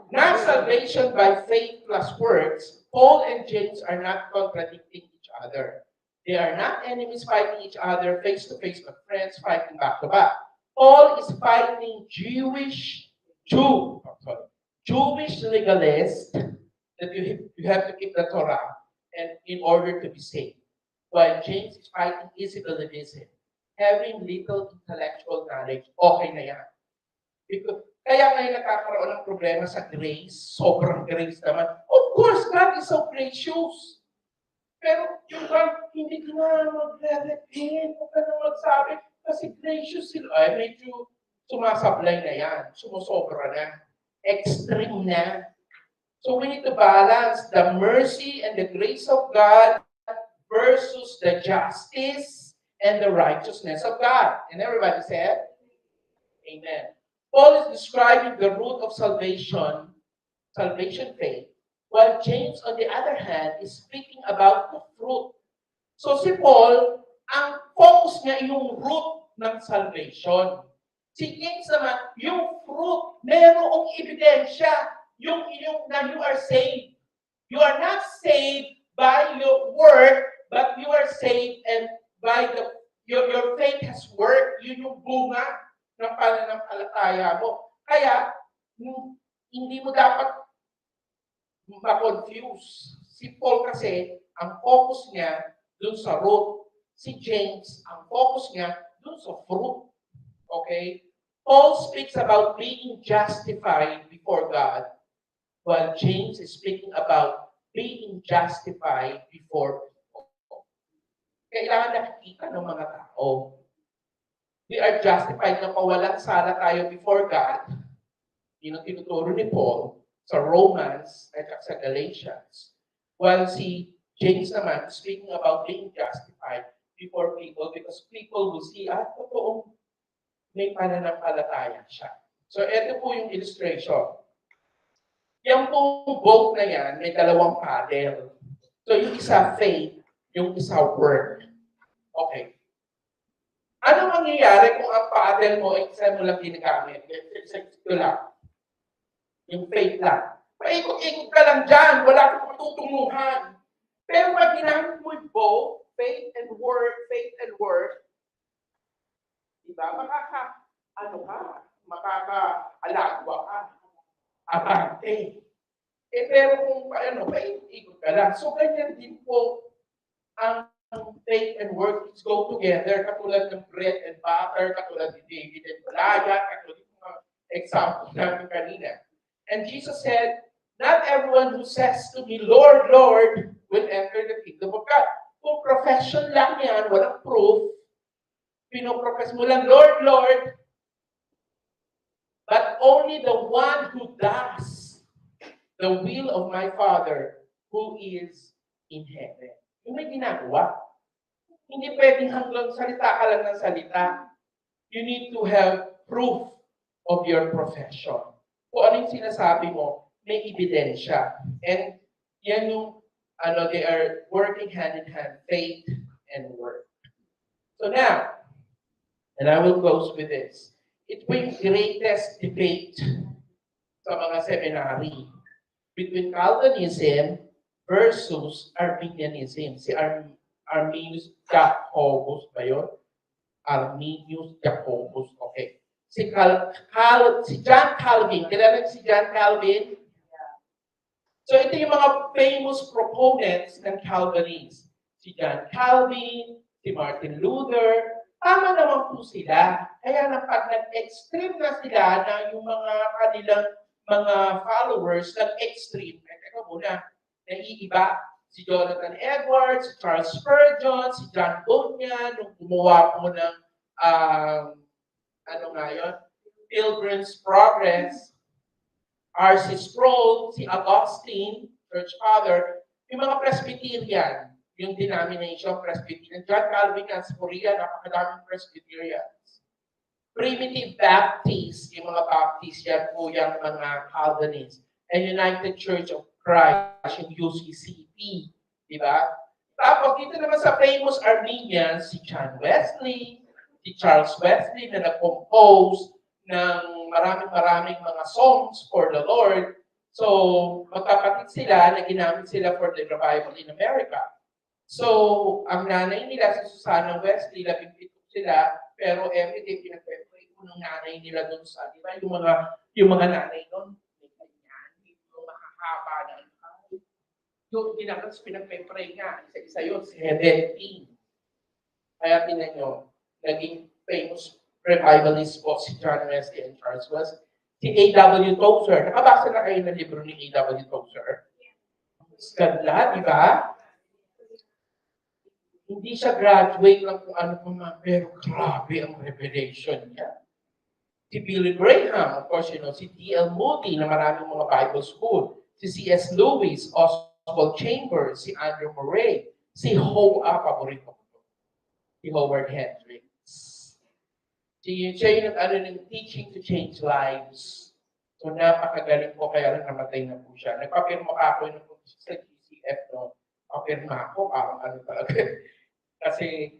Not salvation by faith plus works, Paul and James are not contradicting each other. They are not enemies fighting each other face to face, but friends fighting back to back. Paul is fighting Jewish legalists that you have to keep the Torah and in order to be saved. While James is fighting easy believism, having little intellectual knowledge, okay na yan. Because kaya ngayon nagkakaroon ng problema sa grace, sobrang grace naman. Of course, God is so gracious. Pero yung God, hindi ka na magre-repent, huwag ka na magsabi, kasi gracious sila. Ay, medyo sumasablay na yan, sumusobra na, extreme na. So we need to balance the mercy and the grace of God versus the justice and the righteousness of God. And everybody said, Amen. Paul is describing the root of salvation faith, While James, on the other hand, is speaking about the fruit. So si Paul, ang focus niya yung root ng salvation. Si James naman, yung fruit, merong ebidensya, na you are saved. You are not saved by your work, but you are saved and by your faith has worked. Yun yung bunga ng pananampalataya mo. Kaya, hindi mo dapat ma-confuse. Si Paul kasi, ang focus niya dun sa root. Si James, ang focus niya dun sa fruit. Okay? Paul speaks about being justified before God, while James is speaking about being justified before people. Kailangan nakikita ng mga tao. We are justified na pawalang sala tayo before God. Yun ang tinuturo ni Paul sa Romans at sa Galatians. While si James naman speaking about being justified before people because people will see, totoong may pananampalataya siya. So, ito po yung illustration. Yung pong boat na yan, may dalawang paddle. So, yung isa faith, yung isa work. Okay. Ano mangyayari kung ang paddle mo ay isa mo lang ginagamit? Ito lang. Yung faith lang. Paikot-ikot ka lang dyan, wala kang matutunguhan. Pero pag ginamit mo yung both, faith and work, diba? Makaka-alagwa ka. Abante. Pero kung paikot-ikot ka lang. So, ganyan din po ang faith and work is go together, katulad ng bread and butter, katulad ni David and Goliath, katulad ng mga example namin kanina. And Jesus said, not everyone who says to me, Lord, Lord, will enter the kingdom of God. Kung profession lang yan, walang proof, pinoprofess mo lang, Lord, Lord, but only the one who does the will of my Father who is in heaven. Yung may ginagawa. Hindi pwedeng hanggang salita ka lang ng salita. You need to have proof of your profession. Kung ano yung sinasabi mo, may ebidensya. And yan yung, they are working hand in hand, faith and work. So now, and I will close with this. It was the greatest debate sa mga seminary between Calvinism versus Arminianism. Si Arminius Jacobus ba yun? Arminius Jacobus. Okay. Si John Calvin. Kilala si John Calvin? So ito yung mga famous proponents ng Calvinism. Si John Calvin, si Martin Luther, tama naman po sila. Kaya na pag nag-extreme na sila na yung mga kanilang mga followers nag-extreme, teka muna, naiiba. Si Jonathan Edwards, si Charles Spurgeon, si John Bunyan, nung gumawa po ng Pilgrim's Progress, R.C. Sproul, si Augustine, Church Father, yung mga Presbyterian, yung denomination Presbyterian. John Calvin sa Korea, napakadaming Presbyterians. Primitive Baptists, yung mga Baptists, yan po yung mga Calvinists. And United Church of Christ, yung UCCP, di ba? Tapos dito naman sa famous Armenians, si John Wesley, si Charles Wesley na nag-compose ng maraming mga songs for the Lord. So, magkapatid sila na ginamit sila for the revival in America. So, ang nanay nila, si Susana Wesley, 17 sila, pero everyday pinag-pray ko ng nanay nila doon sa, di ba? Yung mga nanay doon, yung makahaba na. Yung ginagawa, pinag-pray nga, isa-isa yun, 17. Kaya tinan nyo, naging famous revivalist po si John Wesley and Charles Wesley. Si A.W. Tozer. Nakabasa na kayo ng libro ni A.W. Tozer? Ganda, di ba? Hindi siya graduate lang kung ano pa man, pero grabe ang revelation niya. Si Billy Graham, of course, si D.L. Moody na maraming mga Bible school. Si C.S. Lewis, Oswald Chambers, si Andrew Murray, si paborito ko. Si Howard Hendricks. Siya yung ng teaching to change lives. So napakagaling po, kaya lang namatay na po siya. Nagpapirma ka ako yung sa GCF, no? Papirma ako, parang ano talaga. Kasi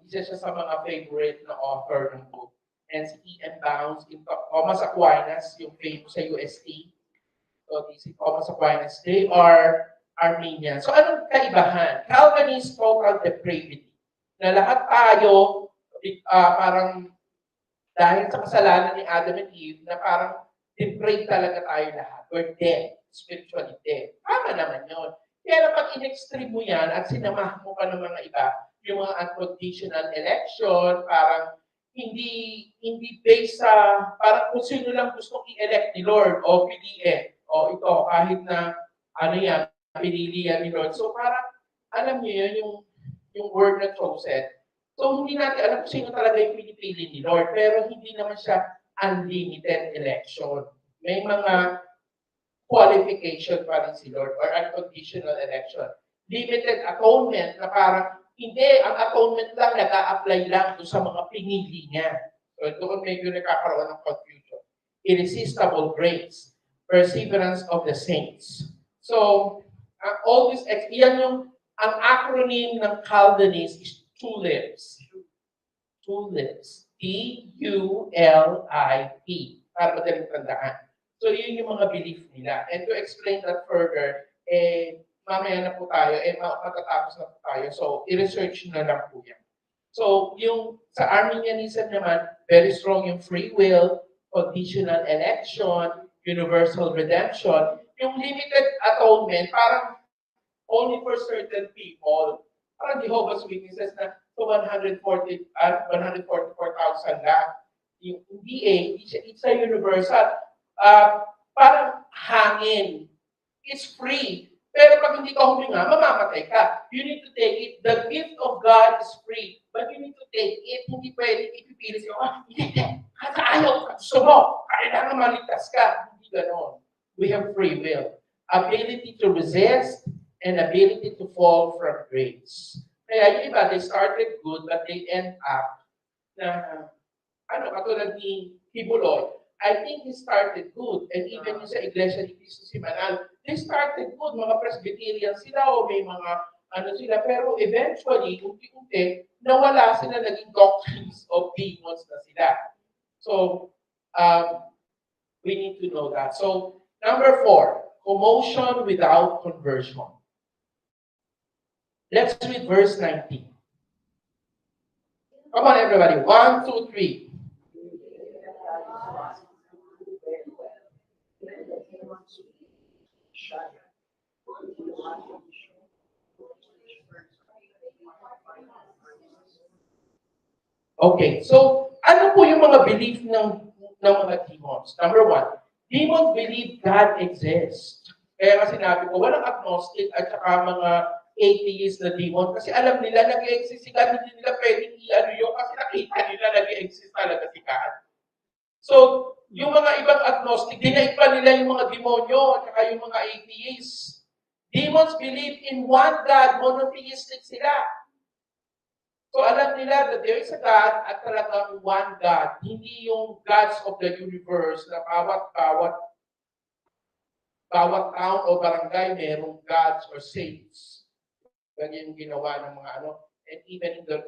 isa siya sa mga favorite na author ng book. And si E.M. Bounds, Thomas Aquinas, yung famous sa UST. So si Thomas Aquinas, they are Armenian. So anong kaibahan? Calvinist total depravity. Na lahat tayo, parang dahil sa kasalanan ni Adam and Eve, na parang depraved talaga tayo lahat. We're dead, spiritually dead. Tama naman yun. Kaya pag in-extreme mo yan at sinamahan mo pa ng mga iba, yung mga unconditional election, parang hindi based sa, parang kung sino lang gustong i-elect ni Lord o piliin. O ito, kahit na, ano yan, pinili yan ni Lord. So parang, alam niyo yun, yung word na chosen. So hindi natin alam kung sino talaga yung pinipili ni Lord, pero hindi naman siya unlimited election. May mga qualification pa rin si Lord or unconditional election. Limited atonement na parang hindi, ang atonement lang nag-a-apply lang doon sa mga pinili niya. So doon medyo nagkakaroon ng confusion. Irresistible grace, perseverance of the saints. So, all this, yan yung, ang acronym ng Calvinist is TULIP. TULIP. T-U-L-I-P. Para madaling tandaan. So, yun yung mga belief nila. And to explain that further, mamaya na po tayo, matatapos na po tayo. So, i-research na lang po yan. So, yung sa Arminianism naman, very strong yung free will, conditional election, universal redemption. Yung limited atonement, parang only for certain people. Parang Jehovah's Witnesses na so 144,000 lang. Hindi it's a universal. Parang hangin. It's free. Pero pag hindi ka huminga, mamamatay ka. You need to take it. The gift of God is free. But you need to take it. Hindi pwedeng ipipilit siya. Hindi. Kasi ayaw. Gusto mo. Kailangan maligtas ka. Hindi ganon. We have free will. Ability to resist and ability to fall from grace. Kaya yung iba, they started good, but they end up na, katulad ni Kibuloy, I think he started good. And even yung sa Iglesia ni Cristo si Manal, they started good. Mga Presbyterian sila o may mga sila. Pero eventually, unti-unti, nawala sila, naging doctrines of demons na sila. So, we need to know that. So, number 4, commotion without conversion. Let's read verse 19. Come on, everybody. 1, 2, 3. Okay, so ano po yung mga belief ng mga demons? Number 1, demons believe God exists. Kaya nga sinabi ko, walang agnostic at saka mga atheist na demon kasi alam nila nag-exist si God, hindi nila pwedeng i-ano yun kasi nakita nila nag-exist talaga si God. So, yung mga ibang agnostic, dinaig pa nila yung mga demonyo at saka yung mga atheists. Demons believe in one God, monotheistic sila. So alam nila that there is a God at talagang one God. Hindi yung gods of the universe na bawat town o barangay merong gods or saints. Ganyan yung ginawa ng mga and even in the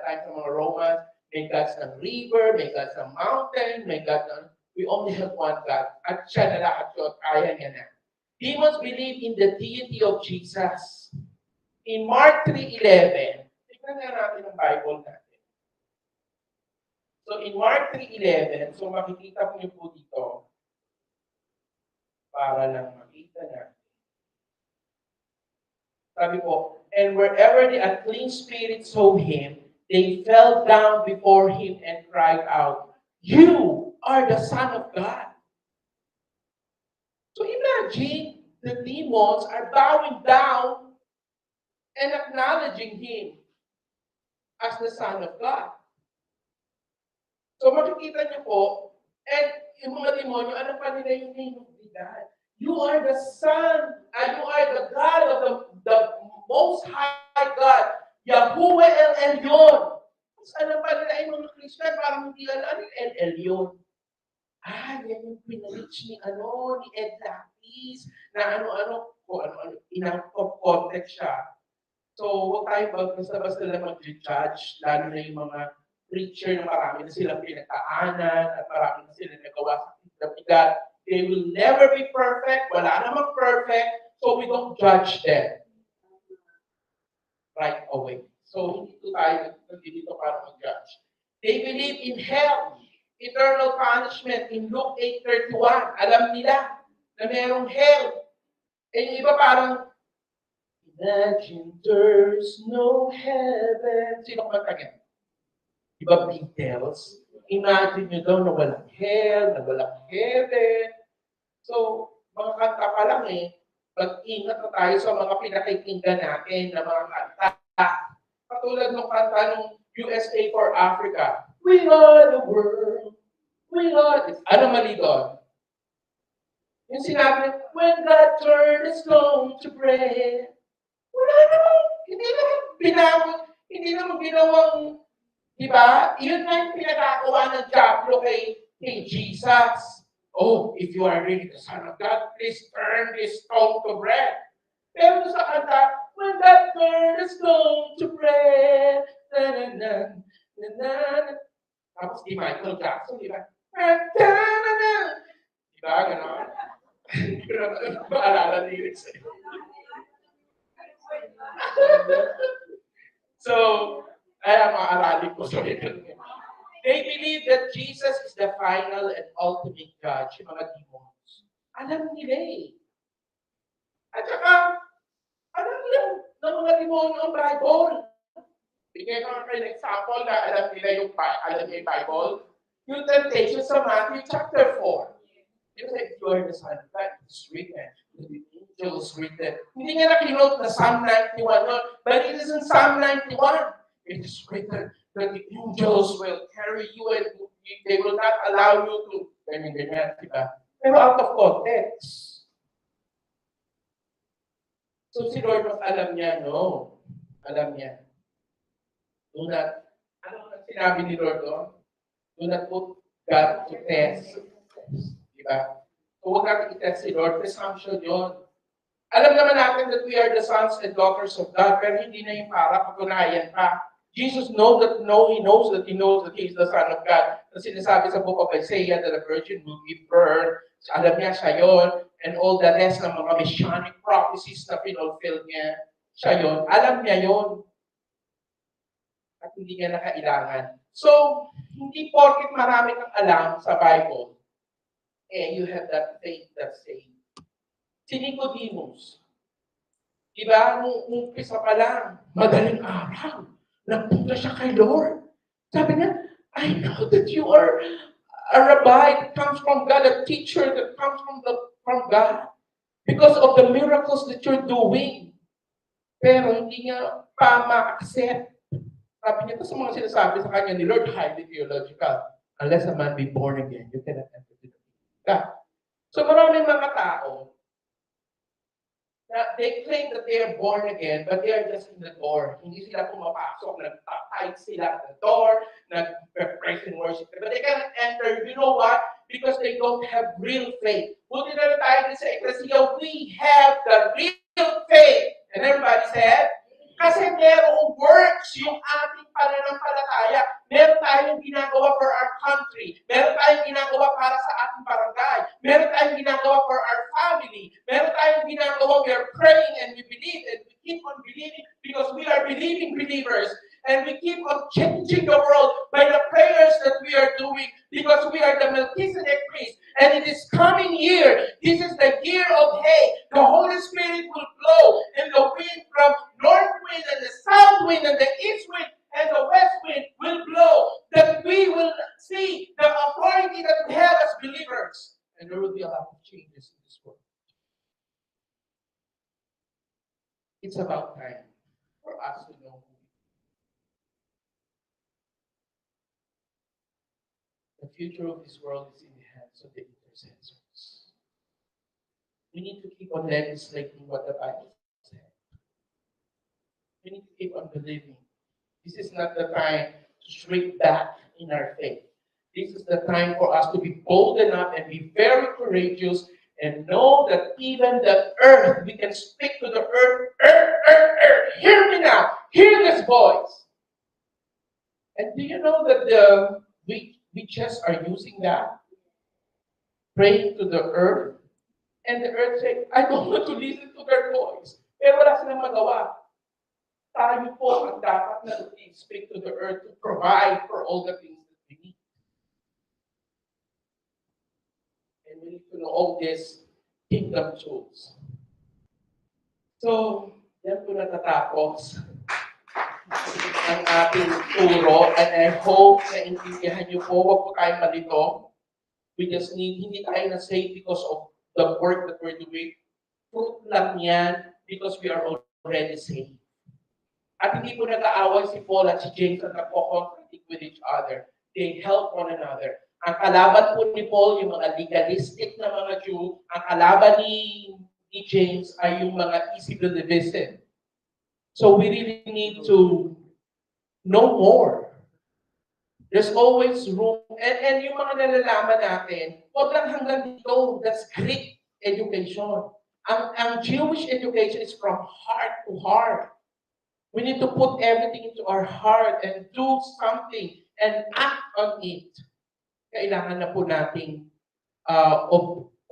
times ng mga Romans, may gods ng river, may gods ng mountain, may gods ng, we only have one God. At siya na lahat yun, kaya niya na. Demons believe in the deity of Jesus. In Mark 3:11, tignan nga natin ang Bible natin. So in Mark 3:11, so makikita po niyo po dito, para lang makita natin. Sabi po, and wherever the unclean spirits saw him, they fell down before him and cried out, "You are the Son of God." So imagine the demons are bowing down and acknowledging him as the Son of God. So makikita niyo po, and yung mga demonyo, ano pa nila yung name of God? You are the Son, and you are the God of the Most High God, Yahuwah El Elyon. Tapos alam pa nila yung mga Christian, parang hindi alam El Elyon. Yan yung pinreach ni Ed Lapis, na ano-ano, kung ano-ano, in-out of context siya. So, huwag tayo basta-basta lang mag-judge, lalo na yung mga preacher na marami na silang pinagkaanan at marami na silang nagawa sa bigat. They will never be perfect. Wala namang perfect. So, we don't judge them right away. So, hindi to tayo nandito para mag-judge. They believe in hell, eternal punishment in Luke 8:31. Alam nila na merong hell. Yung iba parang, imagine there's no heaven. Sino kumanta yan? Iba Beatles? Imagine nyo daw na walang hell, na walang heaven. So, mga kanta pa lang mag-ingat na tayo sa mga pinakikinggan natin na mga kanta. Katulad ng kanta ng USA for Africa. We are the world. We are this. Ano mali doon? Yung sinabi, when God turn is going to bread. Wala naman. Hindi naman ginawang, di ba? Yun na yung pinagagawa ng Diablo kay Jesus. Oh, if you are really the Son of God, please turn this stone to bread. Pero sa kanta, when that turn is going to bread, na-na-na, na-na-na. Tapos di Michael Jackson, di ba? Na-na-na. Di ba? Ganon. Hindi ko na maalala lyrics. So, maaralin ko. They believe that Jesus is the final and ultimate judge, yung mga demons. Alam nila At saka, alam nila ng mga demonyo ang Bible. Bigay ko kayo ng example na alam nila yung Bible. Yung temptation sa Matthew chapter 4. You say, you are the Son of God. It's written. The angels written. Hindi nga na-kinote na Psalm 91 yun. But it is in Psalm 91. It is written that the angels will carry you and they will not allow you to, ganyan, diba? Pero out of context. So si Lord mas alam niya, no? Alam niya. Do not, ano ang sinabi ni Lord doon? Do not put God to test. Diba? So huwag natin i-test si Lord. Presumption yun. Alam naman natin that we are the sons and daughters of God, pero hindi na yung para patunayan pa. Jesus he knows that he is the Son of God. Na sinasabi sa book of Isaiah that the virgin will give birth. So, alam niya siya yun. And all the rest ng mga messianic prophecies na pinulfill niya, siya yun. Alam niya yun. At hindi niya na kailangan. So, hindi porket marami kang alam sa Bible, you have that faith that saved. Si Nicodemus, di ba, nung umpisa pa lang, madaling araw, nagpunta siya kay Lord. Sabi niya, I know that you are a rabbi that comes from God, a teacher that comes from God, because of the miracles that you're doing. Pero hindi niya pa ma-accept. Sabi niya, ito sa mga sinasabi sa kanya ni Lord, highly theological. Unless a man be born again, you cannot enter the kingdom of God. So maraming mga tao, they claim that they are born again, but they are just in the door. Hindi sila pumapasok, nag-tight sila at the door, nag-praise and worship. But they cannot enter. You know what? Because they don't have real faith. Buti na tayo sa Ecclesia, we have the real faith. And everybody said, kasi merong works yung ating pananampalataya. Meron tayong ginagawa for our country. Meron tayong ginagawa para sa ating barangay. Meron tayong ginagawa for our family. Meron tayong ginagawa, we are praying and we believe and we keep on believing because we are believing believers. And we keep on changing the world by the prayers that we are doing because we are the Melchizedek priest. And it is coming year. This is the year of hay. The Holy Spirit will blow and the wind from north wind and the south wind and the east wind and the west wind will blow. That we will see the authority that we have as believers. And there will be a lot of changes in this world. It's about time for us to know who we are. The future of this world is in the hands of the intercessors. We need to keep on legislating what the Bible says. We need to keep on believing. This is not the time to shrink back in our faith. This is the time for us to be bold enough and be very courageous and know that even the earth, we can speak to the earth, hear me now, hear this voice. And do you know that we just are using that, praying to the earth, and the earth say, I don't want to listen to their voice. Pero wala silang magawa. Tayo po ang dapat na speak to the earth to provide for all the things that we need. And we need to know all these kingdom tools. So, yan po natatapos ang ating turo. And I hope na intindihan niyo po, huwag po tayo malito. We just need, hindi tayo na safe because of the work that we're doing. Fruit lang yan because we are already saved. At hindi po nag-aaway si Paul at si James at nagpo-contradict with each other. They help one another. Ang kalaban po ni Paul, yung mga legalistic na mga Jew, ang kalaban ni James ay yung mga easily divisive. So we really need to know more. There's always room. And yung mga nalalaman natin, huwag lang hanggang dito. That's Greek education. Ang Jewish education is from heart to heart. We need to put everything into our heart and do something and act on it. Kailangan na po nating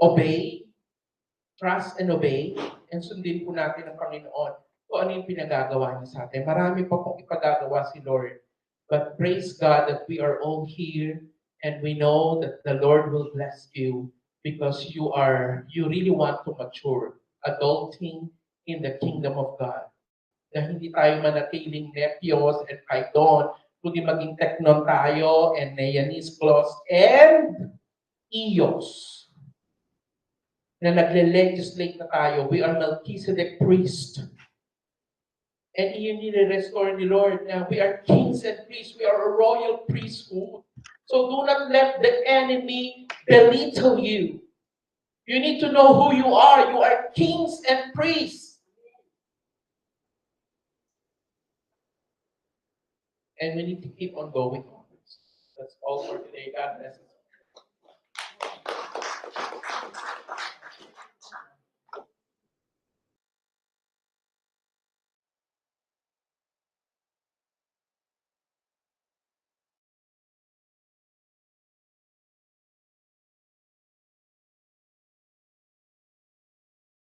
obey, trust and obey, and sundin po natin ang Panginoon kung ano yung pinagagawa niya sa atin. Marami pa pong ipagagawa si Lord. But praise God that we are all here and we know that the Lord will bless you because you really want to mature, adulting in the kingdom of God. Na hindi tayo manatiling nepios and kaidon, kundi maging teknon tayo and neyanis clause and ios. Na nagle-legislate na tayo. We are Melchizedek priest. And iyon nire-restore ni Lord na we are kings and priests. We are a royal priesthood. So do not let the enemy belittle you. You need to know who you are. You are kings and priests. And we need to keep on going. That's all for today. God bless.